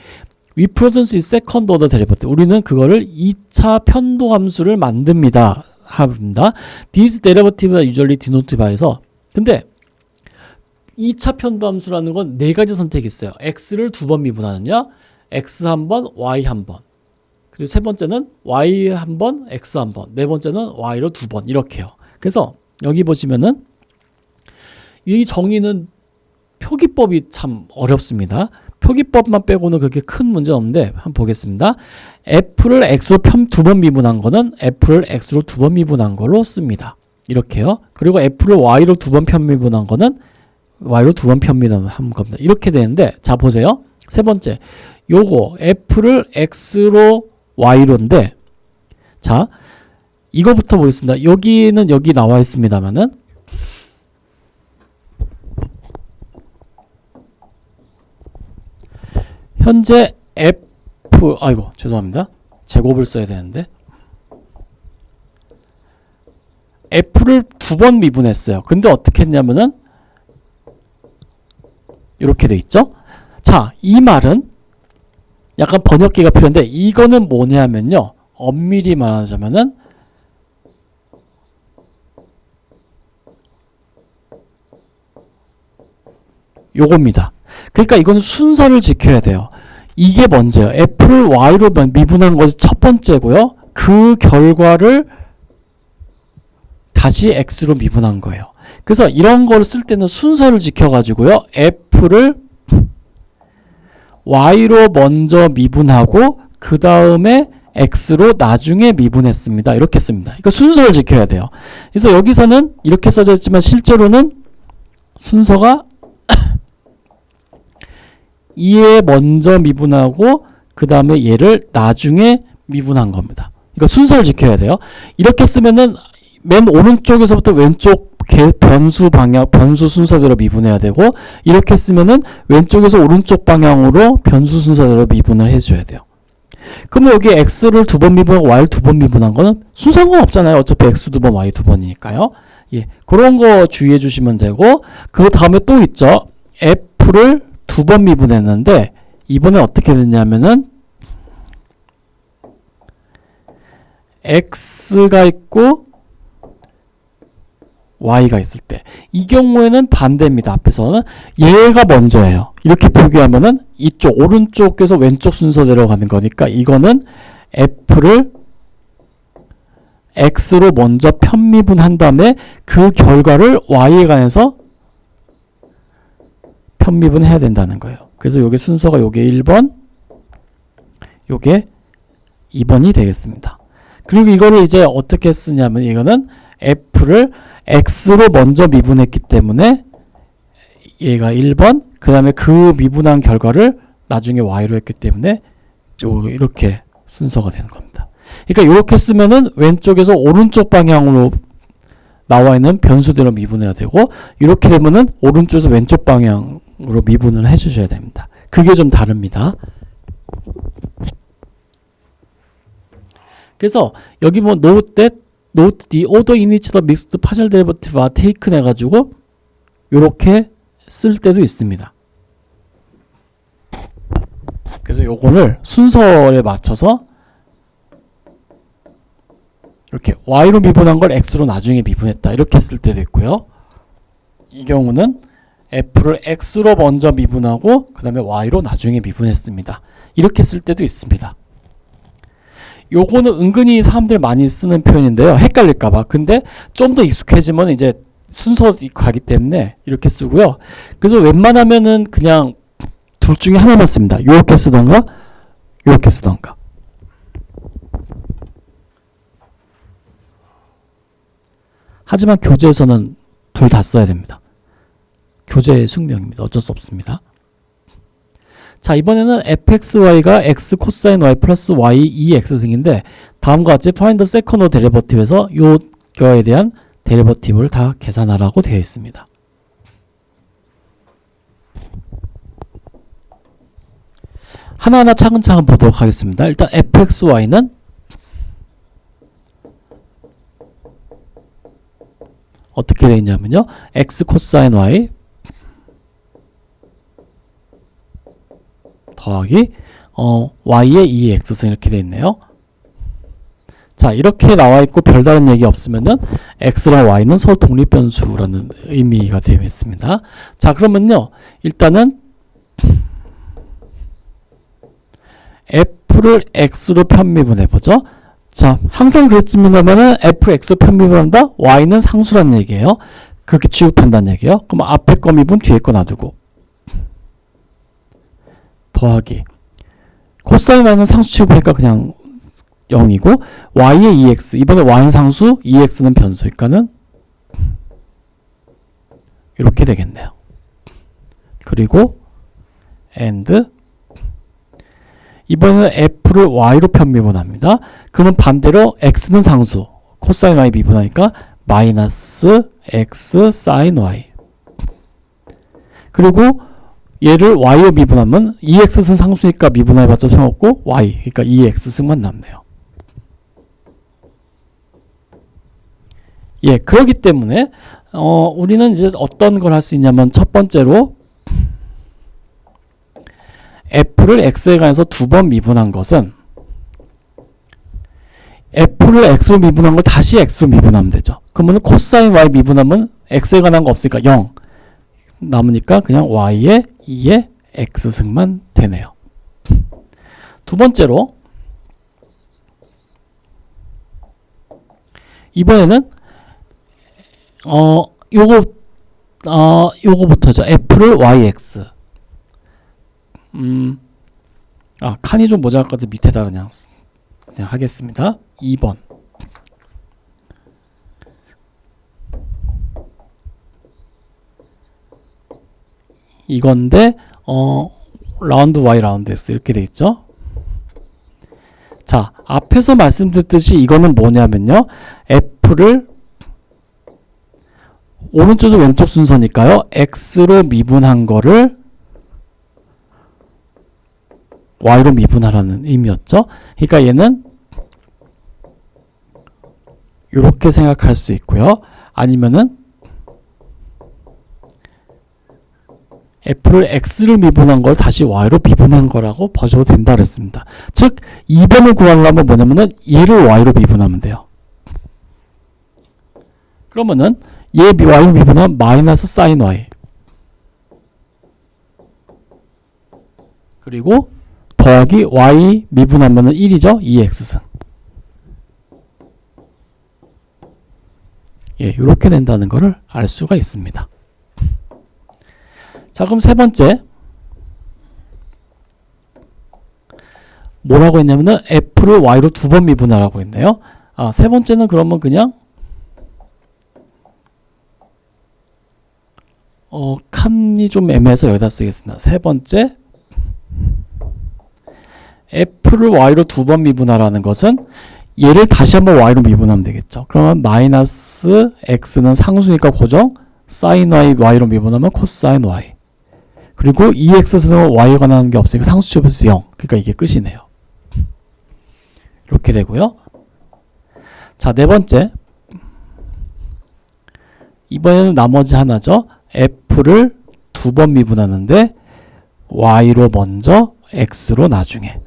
[SPEAKER 1] we produce second order derivative, 우리는 그거를 2차 편도 함수를 만듭니다. 합니다. These derivatives are usually denoted by에서, 근데 2차 편도 함수라는 건 네 가지 선택이 있어요. x를 2번 미분하느냐, x 한 번, y 한 번. 그리고 세 번째는 y 한 번, x 한 번. 네 번째는 y로 2번. 이렇게요. 그래서 여기 보시면은 이 정의는 표기법이 참 어렵습니다. 표기법만 빼고는 그렇게 큰 문제는 없는데 한번 보겠습니다. f를 x로 2번 미분한 거는 f를 x로 2번 미분한 걸로 씁니다. 이렇게요. 그리고 f를 y로 2번 편미분한 거는 y로 2번 편미분한 겁니다. 이렇게 되는데, 자 보세요. 세 번째, 요거 f를 x로 y로인데, 자 이거부터 보겠습니다. 여기는 여기 나와 있습니다만은 현재 아이고 죄송합니다. 제곱을 써야 되는데 f를 2번 미분했어요. 근데 어떻게 했냐면은 이렇게 돼 있죠. 자, 이 말은 약간 번역기가 필요한데 이거는 뭐냐면요. 엄밀히 말하자면은 요겁니다. 그러니까 이거는 순서를 지켜야 돼요. 이게 먼저예요. f를 y로 미분한 것이 첫 번째고요. 그 결과를 다시 x로 미분한 거예요. 그래서 이런 걸 쓸 때는 순서를 지켜가지고요. f를 y로 먼저 미분하고 그 다음에 x로 나중에 미분했습니다. 이렇게 씁니다. 그러니까 순서를 지켜야 돼요. 그래서 여기서는 이렇게 써져 있지만 실제로는 순서가 2에 먼저 미분하고 그 다음에 얘를 나중에 미분한 겁니다. 그러니까 순서를 지켜야 돼요. 이렇게 쓰면은 맨 오른쪽에서부터 왼쪽 변수 방향, 변수 순서대로 미분해야 되고, 이렇게 쓰면은 왼쪽에서 오른쪽 방향으로 변수 순서대로 미분을 해줘야 돼요. 그러면 여기 x를 2번 미분하고 y를 2번 미분한 거는 순서가 없잖아요. 어차피 x 2번, y 2번이니까요. 예, 그런 거 주의해 주시면 되고, 그 다음에 또 있죠. f를 2번 미분했는데 이번에 어떻게 됐냐면은 x가 있고 y가 있을 때, 이 경우에는 반대입니다. 앞에서는 얘가 먼저예요. 이렇게 표기하면은 이쪽 오른쪽에서 왼쪽 순서대로 가는 거니까 이거는 f를 x로 먼저 편미분한 다음에 그 결과를 y에 관해서 편미분해야 된다는 거예요. 그래서 요게 순서가 요게 1번, 요게 2번이 되겠습니다. 그리고 이거를 이제 어떻게 쓰냐면 이거는 f를 x로 먼저 미분했기 때문에 얘가 1번, 그 다음에 그 미분한 결과를 나중에 y로 했기 때문에 이렇게 순서가 되는 겁니다. 그러니까 이렇게 쓰면은 왼쪽에서 오른쪽 방향으로 나와 있는 변수대로 미분해야 되고, 이렇게 되면은 오른쪽에서 왼쪽 방향으로 미분을 해주셔야 됩니다. 그게 좀 다릅니다. 그래서 여기 뭐 note the order in which the mixed partial derivative are taken 해가지고 요렇게 쓸 때도 있습니다. 그래서 요거를 순서에 맞춰서 이렇게 y로 미분한 걸 x로 나중에 미분했다 이렇게 쓸 때도 있고요. 이 경우는 f를 x로 먼저 미분하고 그 다음에 y로 나중에 미분했습니다. 이렇게 쓸 때도 있습니다. 요거는 은근히 사람들 많이 쓰는 표현인데요. 헷갈릴까봐. 근데 좀 더 익숙해지면 이제 순서 가기 때문에 이렇게 쓰고요. 그래서 웬만하면은 그냥 둘 중에 하나만 씁니다. 요렇게 쓰던가 요렇게 쓰던가. 하지만 교재에서는 둘 다 써야 됩니다. 교재의 숙명입니다. 어쩔 수 없습니다. 자, 이번에는 fxy가 x 코사인 y 플러스 y 2x 승인데 다음과 같이 find the second order derivative에서 요거에 대한 데리버티브를 다 계산하라고 되어 있습니다. 하나하나 차근차근 보도록 하겠습니다. 일단 fxy는 어떻게 되어 있냐면요. x 코사인 y 더하기 y의 2x승 이렇게 되어 있네요. 자, 이렇게 나와 있고 별다른 얘기 없으면은 x랑 y는 서로 독립변수라는 의미가 되어 있습니다. 자, 그러면요. 일단은 f를 x로 편미분해 보죠. 자, 항상 그랬습니다만은 f를 x로 편미분한다. y는 상수라는 얘기예요. 그렇게 취급한다는 얘기예요. 그럼 앞에 거 미분 뒤에 거 놔두고 더하기 코사인 y는 상수 취급하니까 그냥 0이고 y의 2x 이번에 y는 상수 2x는 변수니까는 이렇게 되겠네요. 그리고 and 이번에는 f를 y로 편미분합니다. 그러면 반대로 x는 상수 코사인 y 미분하니까 마이너스 x 사인 y 그리고 얘를 y로 미분하면 2x승 상수니까 미분해봤자 소용없고 y 그러니까 2x승만 남네요. 예, 그렇기 때문에 우리는 이제 어떤 걸 할 수 있냐면 첫 번째로 f를 x에 관해서 두 번 미분한 것은 f를 x로 미분한 걸 다시 x로 미분하면 되죠. 그러면 코사인 y 미분하면 x에 관한 거 없으니까 0 남으니까 그냥 y에 2의 x승만 되네요. 두 번째로 이번에는 요거부터죠. f를 yx. 칸이 좀 모자랄 것 같아 밑에다 그냥 하겠습니다. 2번. 이건데 라운드 y 라운드 x 이렇게 돼 있죠. 자, 앞에서 말씀드렸듯이 이거는 뭐냐면요. f를 오른쪽에서 왼쪽 순서니까요. x로 미분한 거를 y로 미분하라는 의미였죠. 그러니까 얘는 이렇게 생각할 수 있고요. 아니면은 f를 x를 미분한 걸 다시 y로 미분한 거라고 봐줘도 된다 그랬습니다. 즉 2번을 구하려면 뭐냐면은 얘를 y로 미분하면 돼요. 그러면은 얘 y로 미분하면 마이너스 사인 y 그리고 더하기 y 미분하면은 1이죠. 2x승. 예, 이렇게 된다는 것을 알 수가 있습니다. 자, 그럼 세 번째 뭐라고 했냐면은 f를 y로 두 번 미분하라고 했네요. 세 번째는 그러면 그냥 칸이 좀 애매해서 여기다 쓰겠습니다. 세 번째 f를 y로 두 번 미분하라는 것은 얘를 다시 한번 y로 미분하면 되겠죠. 그러면 마이너스 x는 상수니까 고정, sin y로 미분하면 코사인 y 그리고 2x승은 y에 관한 게 없으니까 상수 접해서 0. 그러니까 이게 끝이네요. 이렇게 되고요. 자, 네 번째. 이번에는 나머지 하나죠. f를 두 번 미분하는데 y로 먼저 x로 나중에.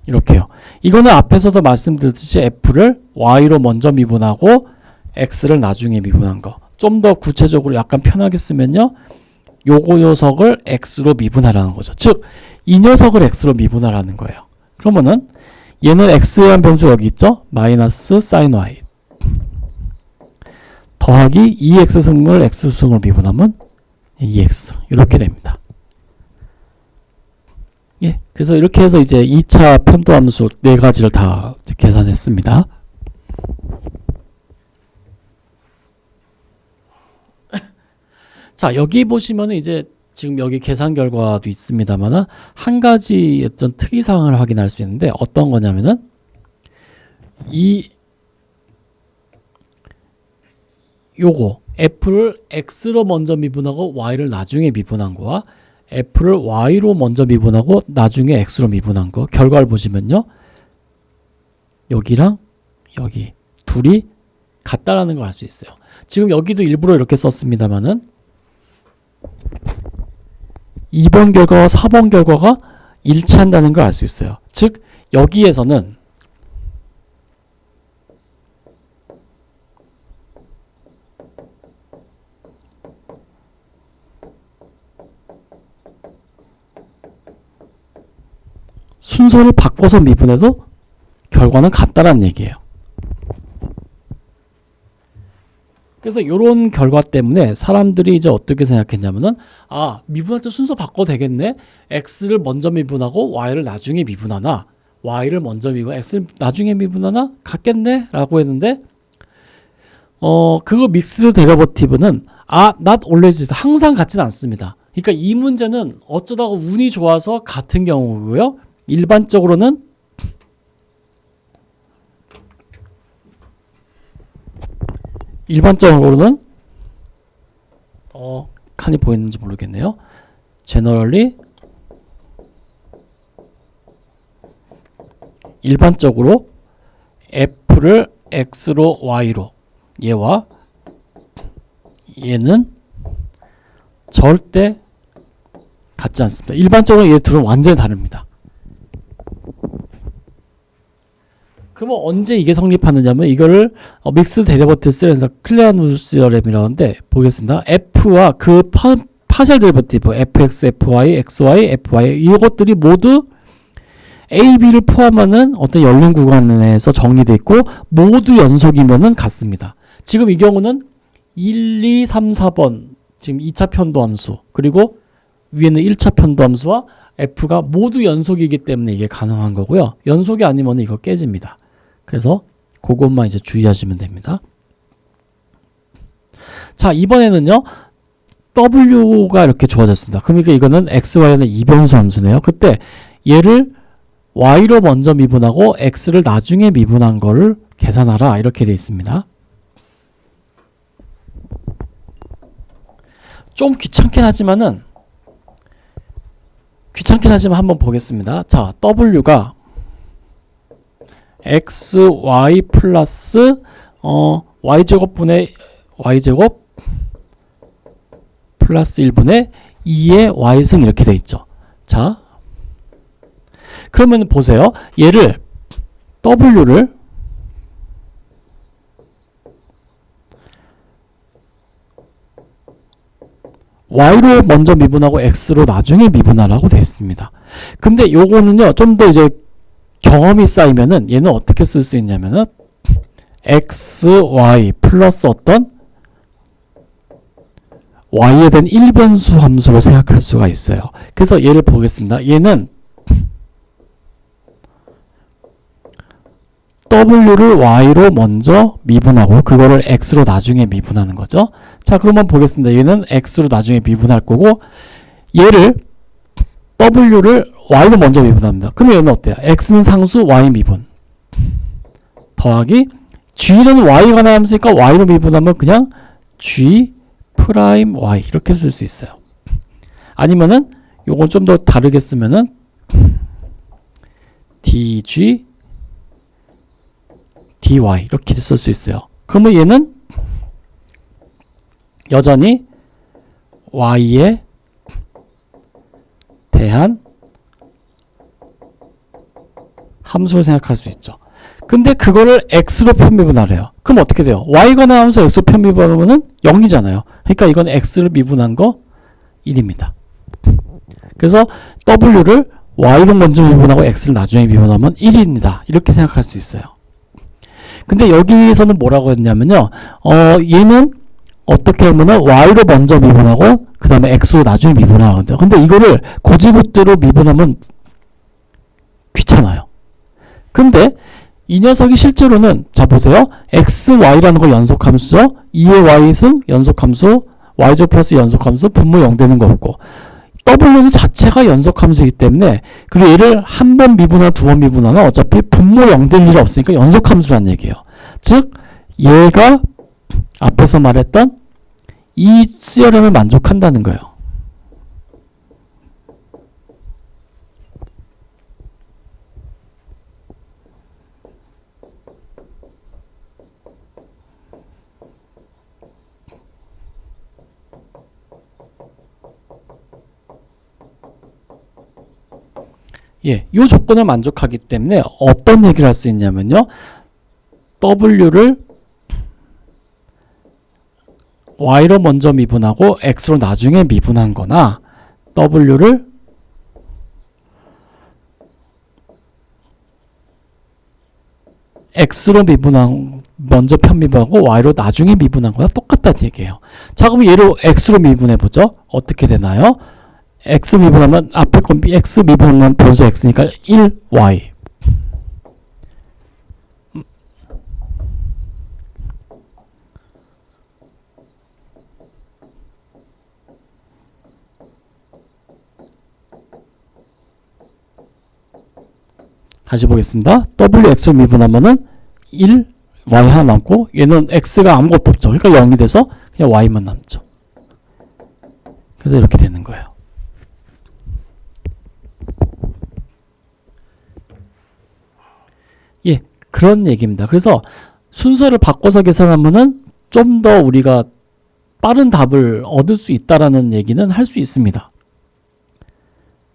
[SPEAKER 1] 이렇게요. 이거는 앞에서도 말씀드렸듯이 f를 y로 먼저 미분하고 x를 나중에 미분한 거. 좀 더 구체적으로 약간 편하게 쓰면요. 요거 녀석을 x로 미분하라는 거죠. 즉, 이 녀석을 x로 미분하라는 거예요. 그러면은 얘는 x에 대한 변수 여기 있죠? 마이너스 sin y 더하기 2x승을 x승으로 미분하면 2x승 이렇게 됩니다. 예, 그래서 이렇게 해서 이제 2차 편도함수 4가지를 다 계산했습니다. 자, 여기 보시면은 이제 지금 여기 계산 결과도 있습니다만 한 가지 어떤 특이사항을 확인할 수 있는데 어떤 거냐면은 요거 f를 x로 먼저 미분하고 y를 나중에 미분한 거와 f를 y로 먼저 미분하고 나중에 x로 미분한 거 결과를 보시면요. 여기랑 여기 둘이 같다라는 걸 알 수 있어요. 지금 여기도 일부러 이렇게 썼습니다만은 2번 결과와 4번 결과가 일치한다는 걸 알 수 있어요. 즉 여기에서는 순서를 바꿔서 미분해도 결과는 같다라는 얘기예요. 그래서 이런 결과 때문에 사람들이 이제 어떻게 생각했냐면은 미분할 때 순서 바꿔도 되겠네. x를 먼저 미분하고 y를 나중에 미분하나 y를 먼저 미분하고 x를 나중에 미분하나 같겠네 라고 했는데 그거 믹스드 데리버티브는 not always 항상 같지는 않습니다. 그러니까 이 문제는 어쩌다가 운이 좋아서 같은 경우고요. 일반적으로는 칸이 보이는지 모르겠네요. generally 일반적으로 f를 x로 y로 얘와 얘는 절대 같지 않습니다. 일반적으로 얘 둘은 완전히 다릅니다. 그러면 언제 이게 성립하느냐면 이거를 믹스드 데리버티브스에서 클레어누스 시어렘이라고 하는데 보겠습니다. F와 그 파셜 데리버티브 fx, fy, xy, fy 이것들이 모두 A, B를 포함하는 어떤 열린 구간에서 정리되어 있고 모두 연속이면은 같습니다. 지금 이 경우는 1, 2, 3, 4번 지금 2차 편도함수 그리고 위에는 1차 편도함수와 F가 모두 연속이기 때문에 이게 가능한 거고요. 연속이 아니면 이거 깨집니다. 그래서 그것만 이제 주의하시면 됩니다. 자, 이번에는요. W가 이렇게 주어졌습니다. 그러니까 이거는 XY는 이변수 함수네요. 그때 얘를 Y로 먼저 미분하고 X를 나중에 미분한 거를 계산하라 이렇게 되어 있습니다. 좀 귀찮긴 하지만 한번 보겠습니다. 자, W가 XY 플러스 Y제곱분의 Y제곱 플러스 1분의 2의 Y승 이렇게 돼 있죠. 자, 그러면 보세요. 얘를 W를 Y로 먼저 미분하고 X로 나중에 미분하라고 되어 있습니다. 근데 요거는요, 좀 더 이제 경험이 쌓이면은 얘는 어떻게 쓸 수 있냐면은 XY 플러스 어떤 Y에 대한 일변수 함수로 생각할 수가 있어요. 그래서 얘를 보겠습니다. 얘는 W를 Y로 먼저 미분하고 그거를 X로 나중에 미분하는 거죠. 자, 그러면 보겠습니다. 얘는 X로 나중에 미분할 거고 얘를 W를 Y로 먼저 미분합니다. 그러면 얘는 어때요? X는 상수, Y 미분 더하기 G는 Y가 나왔으니까 Y로 미분하면 그냥 G 프라임 Y 이렇게 쓸 수 있어요. 아니면은 요건 좀 더 다르게 쓰면은 DG dy 이렇게 쓸 수 있어요. 그러면 얘는 여전히 y에 대한 함수로 생각할 수 있죠. 근데 그거를 x로 편미분하래요. 그럼 어떻게 돼요? y가 나오면서 x로 편미분하면 0이잖아요. 그러니까 이건 x를 미분한 거 1입니다. 그래서 w를 y로 먼저 미분하고 x를 나중에 미분하면 1입니다. 이렇게 생각할 수 있어요. 근데 여기서는 뭐라고 했냐면요. 얘는 어떻게 하면은 y로 먼저 미분하고 그 다음에 x로 나중에 미분하거든요. 근데 이거를 고지고대로 미분하면 귀찮아요. 근데 이 녀석이 실제로는 자 보세요. x, y라는 거 연속함수죠. 2의 y승 연속함수, y제 플러스 연속함수, 분모 0 되는 거 없고 w는 자체가 연속함수이기 때문에 그리고 얘를 한 번 미분하나 두 번 미분하나 어차피 분모 0 될 일이 없으니까 연속함수란 얘기예요. 즉 얘가 앞에서 말했던 이 수열함을 만족한다는 거예요. 예, 이 조건을 만족하기 때문에 어떤 얘기를 할 수 있냐면요. W를 Y로 먼저 미분하고 X로 나중에 미분한 거나 W를 X로 먼저 편미분하고 Y로 나중에 미분한 거나 똑같다는 얘기예요. 자, 그럼 얘를 X로 미분해보죠. 어떻게 되나요? X 미분하면 앞에 건 X 미분하면 변수 X니까 1Y 다시 보겠습니다. WX로 미분하면은 1 Y 하나 남고 얘는 X가 아무것도 없죠. 그러니까 0이 돼서 그냥 Y만 남죠. 그래서 이렇게 되는 거예요. 예, 그런 얘기입니다. 그래서 순서를 바꿔서 계산하면은 좀 더 우리가 빠른 답을 얻을 수 있다라는 얘기는 할 수 있습니다.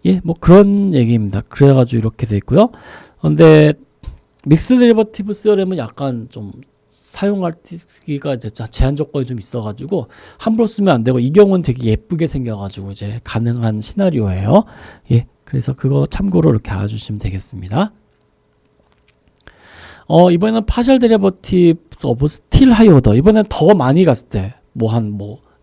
[SPEAKER 1] 예, 뭐 그런 얘기입니다. 그래가지고 이렇게 돼 있고요. 근데 믹스 데리버티브 시어렘은 약간 좀 사용하기가 이제 제한 조건이 좀 있어가지고 함부로 쓰면 안 되고, 이 경우는 되게 예쁘게 생겨가지고 이제 가능한 시나리오예요. 예, 그래서 그거 참고로 이렇게 알아주시면 되겠습니다. 이번에는 파셜 데리버티브스 오브 스틸 하이 오더. 이번엔 더 많이 갔을 때, 뭐 한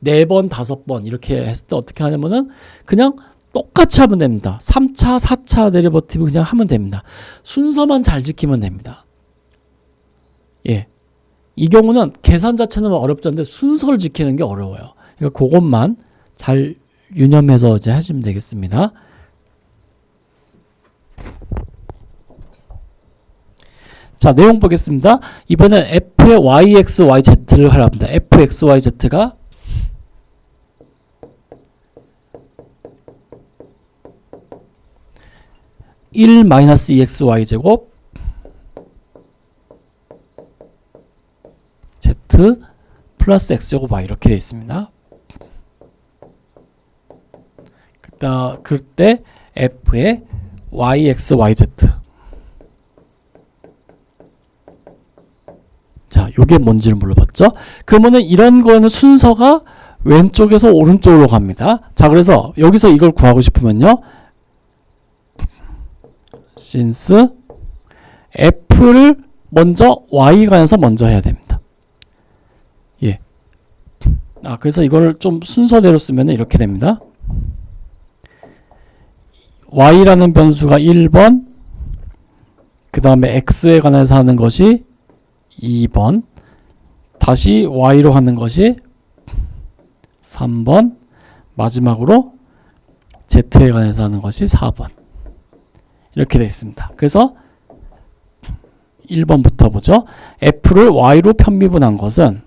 [SPEAKER 1] 4번, 5번 이렇게 했을 때 어떻게 하냐면은 그냥 똑같이 하면 됩니다. 3차, 4차 데리버티브 그냥 하면 됩니다. 순서만 잘 지키면 됩니다. 예. 이 경우는 계산 자체는 어렵지 않은데 순서를 지키는 게 어려워요. 그러니까 그것만 잘 유념해서 이제 하시면 되겠습니다. 자, 내용 보겠습니다. 이번엔 f의 yx, yz를 하려 합니다. fx, yz가 1-2x y제곱 z 플러스 x제곱 y 이렇게 되어 있습니다. 그때 f의 yx, yz. 자, 요게 뭔지를 물어봤죠? 그러면은 이런 거는 순서가 왼쪽에서 오른쪽으로 갑니다. 자, 그래서 여기서 이걸 구하고 싶으면요. since f를 먼저 y간에서 먼저 해야 됩니다. 예. 그래서 이걸 좀 순서대로 쓰면 이렇게 됩니다. y라는 변수가 1번, 그 다음에 x에 관해서 하는 것이 2번, 다시 y로 하는 것이 3번, 마지막으로 z에 관해서 하는 것이 4번. 이렇게 되어 있습니다. 그래서 1번부터 보죠. f를 y로 편미분한 것은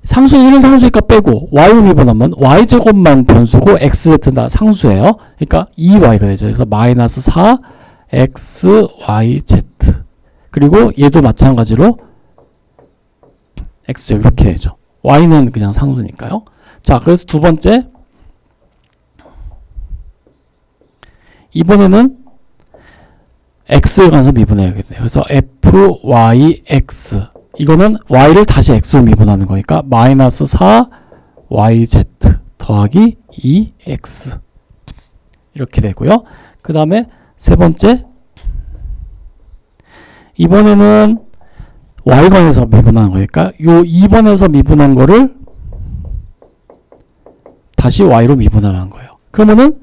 [SPEAKER 1] 상수 1은 상수니까 빼고 y로 미분하면 y제곱만 변수고 xz는 다 상수예요. 그러니까 2y가 되죠. 그래서 마이너스 4xyz, 그리고 얘도 마찬가지로 x제곱 이렇게 되죠. y는 그냥 상수니까요. 자, 그래서 두 번째, 이번에는 x에 관해서 미분해야겠네요. 그래서 fyx, 이거는 y를 다시 x로 미분하는 거니까 마이너스 4yz 더하기 2x 이렇게 되고요. 그 다음에 세 번째, 이번에는 y관에서 미분하는 거니까 요 2번에서 미분한 거를 다시 y로 미분하는 거예요. 그러면은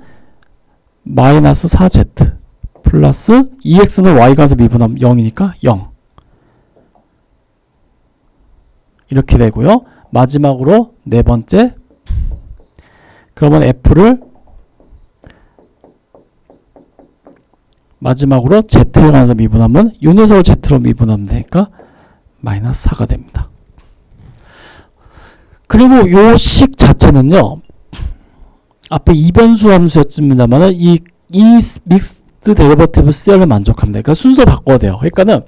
[SPEAKER 1] 마이너스 4z 플러스 2x는 y가서 미분하면 0이니까 0 이렇게 되고요. 마지막으로 네 번째, 그러면 f를 마지막으로 z에 관해서 미분하면 이 녀석을 z로 미분하면 되니까 마이너스 4가 됩니다. 그리고 요 식 자체는요, 앞에 이변수 함수였습니다만 이 믹스드 데리버티브 CR을 만족합니다. 그러니까 순서 바꿔야 돼요. 그러니까는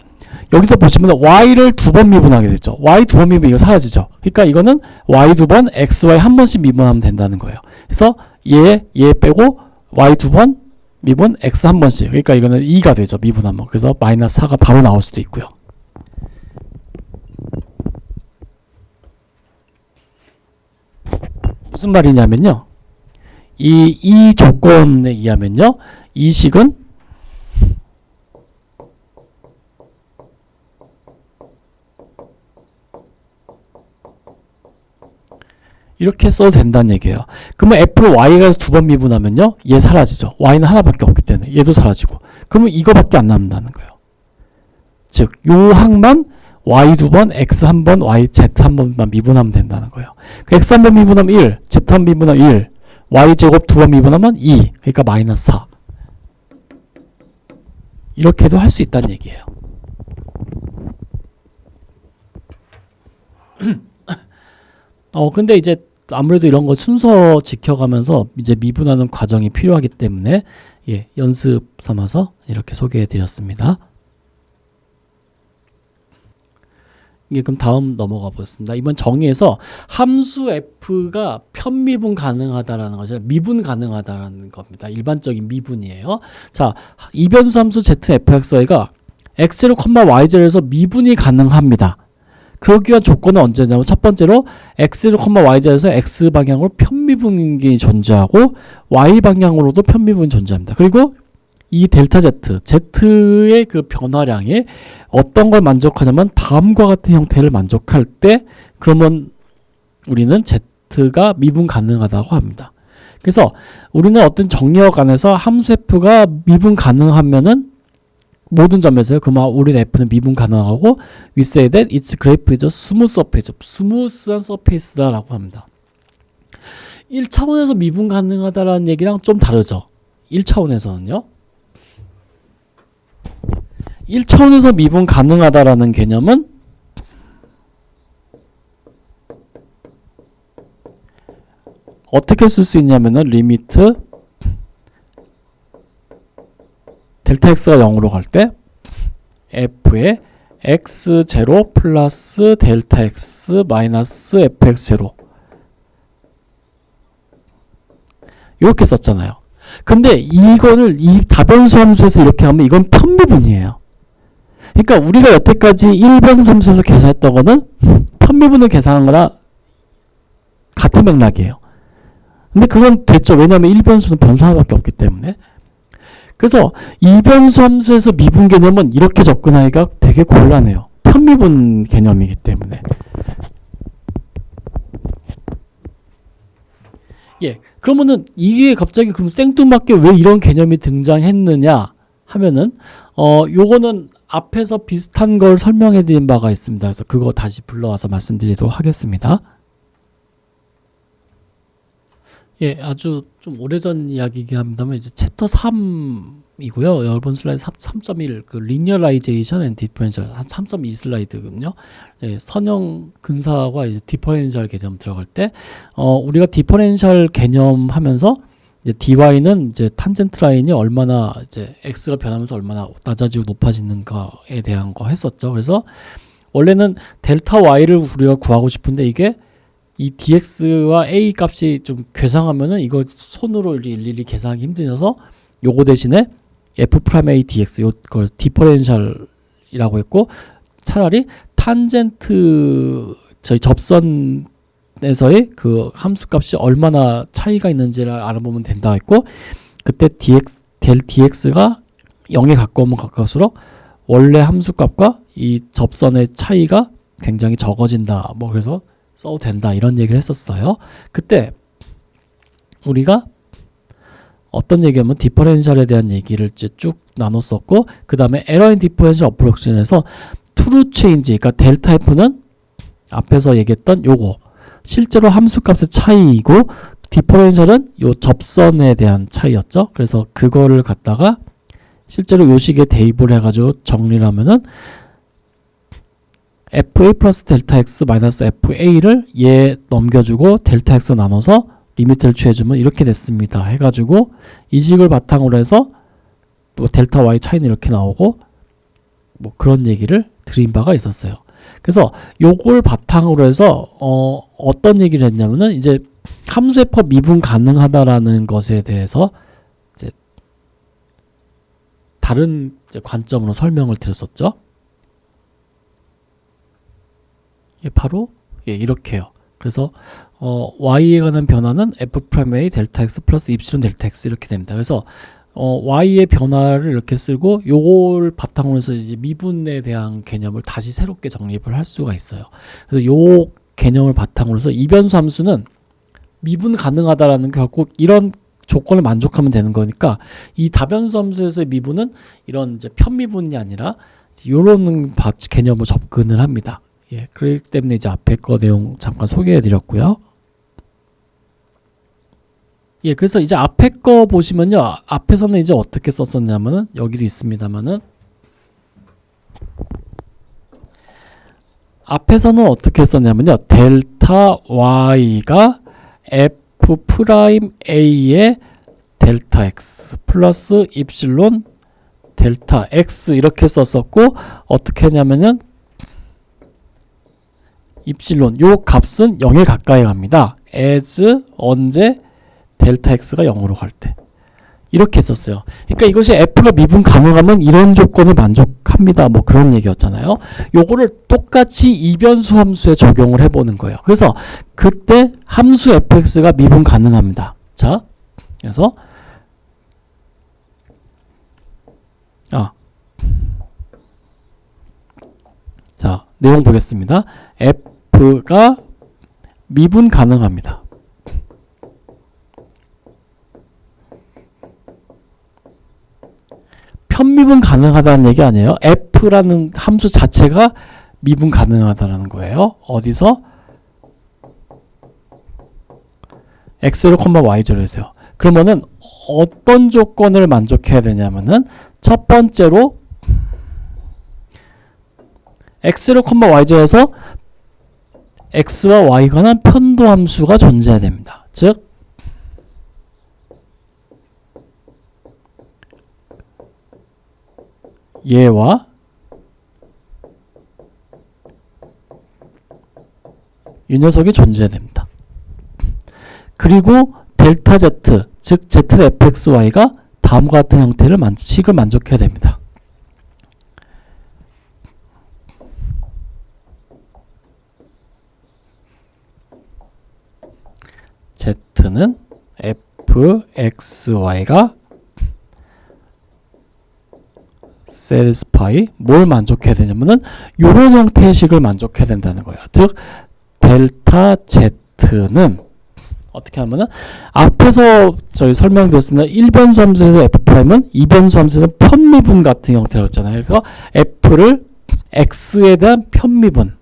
[SPEAKER 1] 여기서 보시면 y를 2번 미분하게 되죠. y 2번 미분 이거 사라지죠. 그러니까 이거는 y 2번, xy 한 번씩 미분하면 된다는 거예요. 그래서 얘 빼고 y 2번 미분, x 한 번씩. 그러니까 이거는 2가 되죠. 미분하면. 그래서 마이너스 4가 바로 나올 수도 있고요. 무슨 말이냐면요, 이 조건에 의하면요, 이 식은 이렇게 써도 된다는 얘기예요. 그러면 f를 y가 2번 미분하면요, 얘 사라지죠. y는 하나밖에 없기 때문에 얘도 사라지고, 그러면 이거밖에 안 남는다는 거예요. 즉, 요 항만 y 2번, x 1번, y, z 1번만 미분하면 된다는 거예요. 그 x 1번 미분하면 1, z 1번 미분하면 1, y 제곱 2번 미분하면 2, 그러니까 마이너스 4. 이렇게도 할 수 있다는 얘기예요. 근데 이제 아무래도 이런 거 순서 지켜가면서 이제 미분하는 과정이 필요하기 때문에 연습 삼아서 이렇게 소개해 드렸습니다. 그럼 다음 넘어가 보겠습니다. 이번 정의에서 함수 f가 편미분 가능하다라는 거죠. 미분 가능하다라는 겁니다. 일반적인 미분이에요. 자, 이변수 함수 zfxy가 x0, y0에서 미분이 가능합니다. 그러기 위한 조건은 언제냐면 첫 번째로 x0, y0에서 x 방향으로 편미분이 존재하고 y 방향으로도 편미분이 존재합니다. 그리고 이 델타 z, z의 그 변화량이 어떤 걸 만족하냐면 다음과 같은 형태를 만족할 때 그러면 우리는 z가 미분 가능하다고 합니다. 그래서 우리는 어떤 정리역 안에서 함수 f가 미분 가능하면은 모든 점에서요. 그러면 우리는 f는 미분 가능하고 we say that its graph is a smooth surface. 스무스한 서페이스다라고 합니다. 1차원에서 미분 가능하다라는 얘기랑 좀 다르죠. 1차원에서는요. 1차원에서 미분 가능하다라는 개념은 어떻게 쓸 수 있냐면은 리미트 델타 x가 0으로 갈 때 f의 x0 플러스 델타 x 마이너스 fx0 이렇게 썼잖아요. 근데 이거를 이 다변수 함수에서 이렇게 하면 이건 편미분이에요. 그러니까 우리가 여태까지 1변수 함수에서 계산했던 거는 편미분을 계산한 거랑 같은 맥락이에요. 근데 그건 됐죠. 왜냐하면 1변수는 변수 하나밖에 없기 때문에. 그래서 2변수 함수에서 미분 개념은 이렇게 접근하기가 되게 곤란해요. 편미분 개념이기 때문에. 예, 그러면은 이게 갑자기 그럼 생뚱맞게 왜 이런 개념이 등장했느냐 하면은 요거는 앞에서 비슷한 걸 설명해 드린 바가 있습니다. 그래서 그거 다시 불러와서 말씀드리도록 하겠습니다. 예, 아주 좀 오래전 이야기이긴 합니다만 이제 챕터 3이고요. 여러분 슬라이드 3.1 그 리니어라이제이션 앤 디퍼렌셜 한 3.2 슬라이드군요. 예, 선형 근사와 이제 디퍼렌셜 개념 들어갈 때 우리가 디퍼렌셜 개념 하면서 이제 dy는 이제 탄젠트 라인이 얼마나 이제 x가 변하면서 얼마나 낮아지고 높아지는가에 대한 거 했었죠. 그래서 원래는 델타 y를 우리가 구하고 싶은데 이게 이 dx와 a 값이 좀 괴상하면은 이걸 손으로 일일이 계산하기 힘들어서 요거 대신에 f'a dx 요걸 디퍼렌셜이라고 했고 차라리 탄젠트 저희 접선에서의 그 함수 값이 얼마나 차이가 있는지를 알아보면 된다 했고 그때 델 dx가 0에 가까우면 가까울수록 원래 함수 값과 이 접선의 차이가 굉장히 적어진다. 뭐 그래서 써도 된다 이런 얘기를 했었어요. 그때 우리가 어떤 얘기하면 디퍼렌셜에 대한 얘기를 이제 쭉 나눴었고 그 다음에 에러 인 디퍼렌셜 어프로크션에서 트루 체인지 그러니까 델타 f는 앞에서 얘기했던 요거 실제로 함수값의 차이이고 디퍼렌셜은 요 접선에 대한 차이였죠. 그래서 그거를 갖다가 실제로 요 식에 대입을 해가지고 정리를 하면은 fa 플러스 델타 x 마이너스 fa를 얘 넘겨주고 델타 x 나눠서 리미트를 취해주면 이렇게 됐습니다. 해가지고 이 식을 바탕으로 해서 또 델타 y 차이는 이렇게 나오고 뭐 그런 얘기를 드린 바가 있었어요. 그래서 요걸 바탕으로 해서 어떤 얘기를 했냐면은 이제 함수 f 미분 가능하다라는 것에 대해서 이제 다른 이제 관점으로 설명을 드렸었죠. 예, 바로 예, 이렇게요. 그래서 y에 관한 변화는 f'a 델타 x 플러스 입실론 델타 x 이렇게 됩니다. 그래서 y의 변화를 이렇게 쓰고 요걸 바탕으로 해서 이제 미분에 대한 개념을 다시 새롭게 정립을 할 수가 있어요. 그래서 요 개념을 바탕으로 해서 이변수 함수는 미분 가능하다라는 결국 이런 조건을 만족하면 되는 거니까 이 다변수 함수에서의 미분은 이런 이제 편미분이 아니라 요런 개념으로 접근을 합니다. 예, 그렇기 때문에 이제 앞에 거 내용 잠깐 소개해 드렸고요. 예, 그래서 이제 앞에 거 보시면요. 앞에서는 이제 어떻게 썼었냐면은 여기도 있습니다만은 앞에서는 어떻게 썼냐면요. 델타 y가 f 프라임 a의 델타 x 플러스 입실론 델타 x 이렇게 썼었고 어떻게 했냐면은 입실론 요 값은 0에 가까이 갑니다. as 언제 델타 x가 0으로 갈 때. 이렇게 했었어요. 그러니까 이것이 f가 미분 가능하면 이런 조건을 만족합니다. 뭐 그런 얘기였잖아요. 요거를 똑같이 이변수 함수에 적용을 해보는 거예요. 그래서 그때 함수 fx가 미분 가능합니다. 자, 그래서 자, 내용 보겠습니다. f가 미분 가능합니다. 편미분 가능하다는 얘기 아니에요. f라는 함수 자체가 미분 가능하다는 거예요. 어디서? x0, y0에서요. 그러면은 어떤 조건을 만족해야 되냐면은 첫 번째로 x0, y0에서 x와 y에 관한 편도 함수가 존재해야 됩니다. 즉 얘와 이 녀석이 존재해야 됩니다. 그리고 델타 z, 즉 z fxy가 다음과 같은 형태를 식을 만족해야 됩니다. z는 fxy가 satisfy 뭘 만족해야 되냐면은 요런 형태의 식을 만족해야 된다는 거예요. 즉 델타 z는 어떻게 하면은 앞에서 저희 설명드렸습니다. 1변수 함수에서 f'은 2변수 함수에서 편미분 같은 형태로 했잖아요. 그러니까 f를 x에 대한 편미분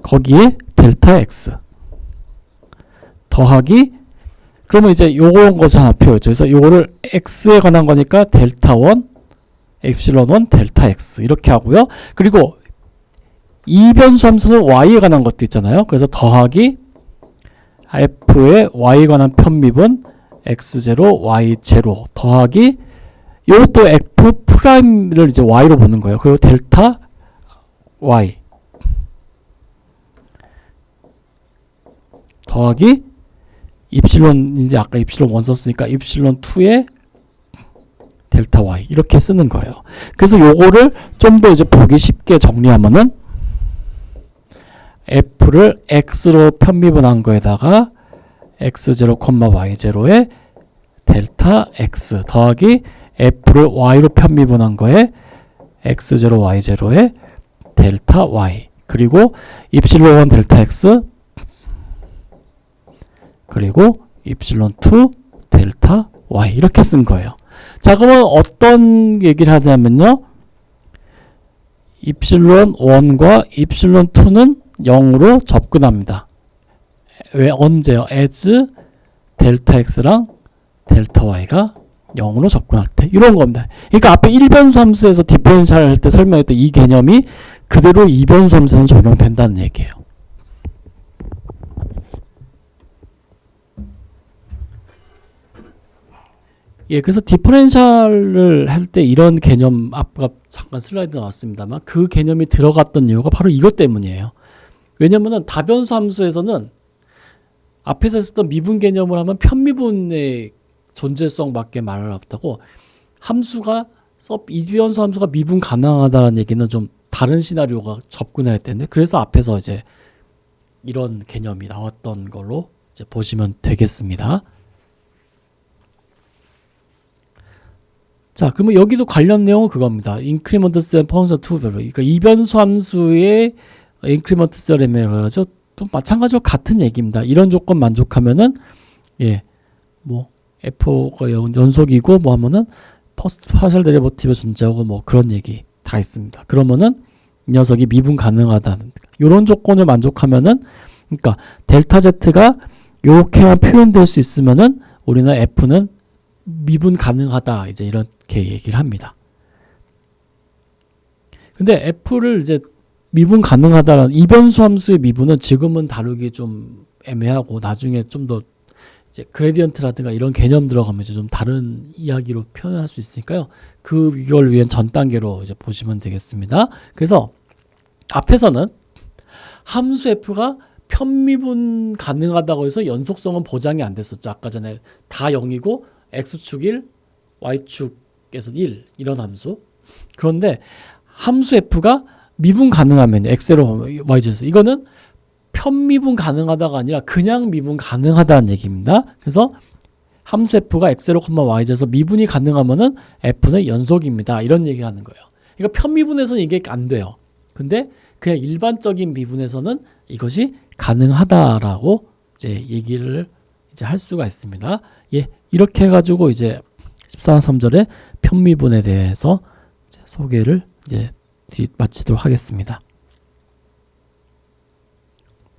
[SPEAKER 1] 거기에 델타 x 더하기 그러면 이제 요런 거 하나 표현했죠. 그래서 요거를 x에 관한 거니까 델타 1 엡실론 1 델타 x 이렇게 하고요. 그리고 이변수 함수는 y에 관한 것도 있잖아요. 그래서 더하기 f의 y에 관한 편미분 x0 y0 더하기 요것도 f 프라임을 이제 y로 보는 거예요. 그리고 델타 y 더하기 입실론 이제 아까 입실론 1 썼으니까 입실론 2의 델타 y 이렇게 쓰는 거예요. 그래서 요거를 좀 더 이제 보기 쉽게 정리하면은 f를 x로 편미분한 거에다가 x0, y0에 델타 x 더하기 f를 y로 편미분한 거에 x0, y0에 델타 y 그리고 입실론 1 델타 x 그리고 입실론 2 델타 y 이렇게 쓴 거예요. 자, 그러면 어떤 얘기를 하냐면요. 입실론 1과 입실론 2는 0으로 접근합니다. 왜 언제요? as 델타 x랑 델타 y가 0으로 접근할 때 이런 겁니다. 그러니까 앞에 1변수 함수에서 디퍼런셜 할 때 설명했던 이 개념이 그대로 2변수 함수에는 적용된다는 얘기예요. 예, 그래서 디퍼런셜을 할 때 이런 개념 아까 잠깐 슬라이드 나왔습니다만 그 개념이 들어갔던 이유가 바로 이것 때문이에요. 왜냐면은 다변수 함수에서는 앞에서 했었던 미분 개념을 하면 편미분의 존재성밖에 말을 없다고 함수가 이변수 함수가 미분 가능하다는 얘기는 좀 다른 시나리오가 접근해야 되는데 그래서 앞에서 이제 이런 개념이 나왔던 걸로 이제 보시면 되겠습니다. 자, 그러면 여기도 관련 내용은 그겁니다. 인크리먼트 셈 펑션 투 밸류. 그러니까 이변수 함수의 인크리먼트 셈이라고 하죠. 또 마찬가지로 같은 얘기입니다. 이런 조건 만족하면은 예, 뭐 f가 연속이고 뭐 하면은 퍼스트 파셜 데리버티브 존재하고 뭐 그런 얘기 다 있습니다. 그러면은 이 녀석이 미분 가능하다는 이런 조건을 만족하면은 그러니까 델타 z가 이렇게만 표현될 수 있으면은 우리는 f는 미분 가능하다 이제 이렇게 얘기를 합니다. 근데 f를 이제 미분 가능하다라는 이변수 함수의 미분은 지금은 다루기 좀 애매하고 나중에 좀 더 이제 그레디언트라든가 이런 개념 들어가면 이제 좀 다른 이야기로 표현할 수 있으니까요. 그걸 위한 전 단계로 이제 보시면 되겠습니다. 그래서 앞에서는 함수 f가 편미분 가능하다고 해서 연속성은 보장이 안 됐었죠. 아까 전에 다 0이고 x축 1, y축에서 1 이런 함수. 그런데 함수 f가 미분 가능하면 x로 y제에서 이거는 편미분 가능하다가 아니라 그냥 미분 가능하다는 얘기입니다. 그래서 함수 f가 x0, y제에서 미분이 가능하면은 f는 연속입니다. 이런 얘기를 하는 거예요. 그러니까 편미분에서는 이게 안 돼요. 근데 그냥 일반적인 미분에서는 이것이 가능하다라고 이제 얘기를 이제 할 수가 있습니다. 예, 이렇게 해가지고 이제 14.3절의 편미분에 대해서 이제 소개를 이제 마치도록 하겠습니다.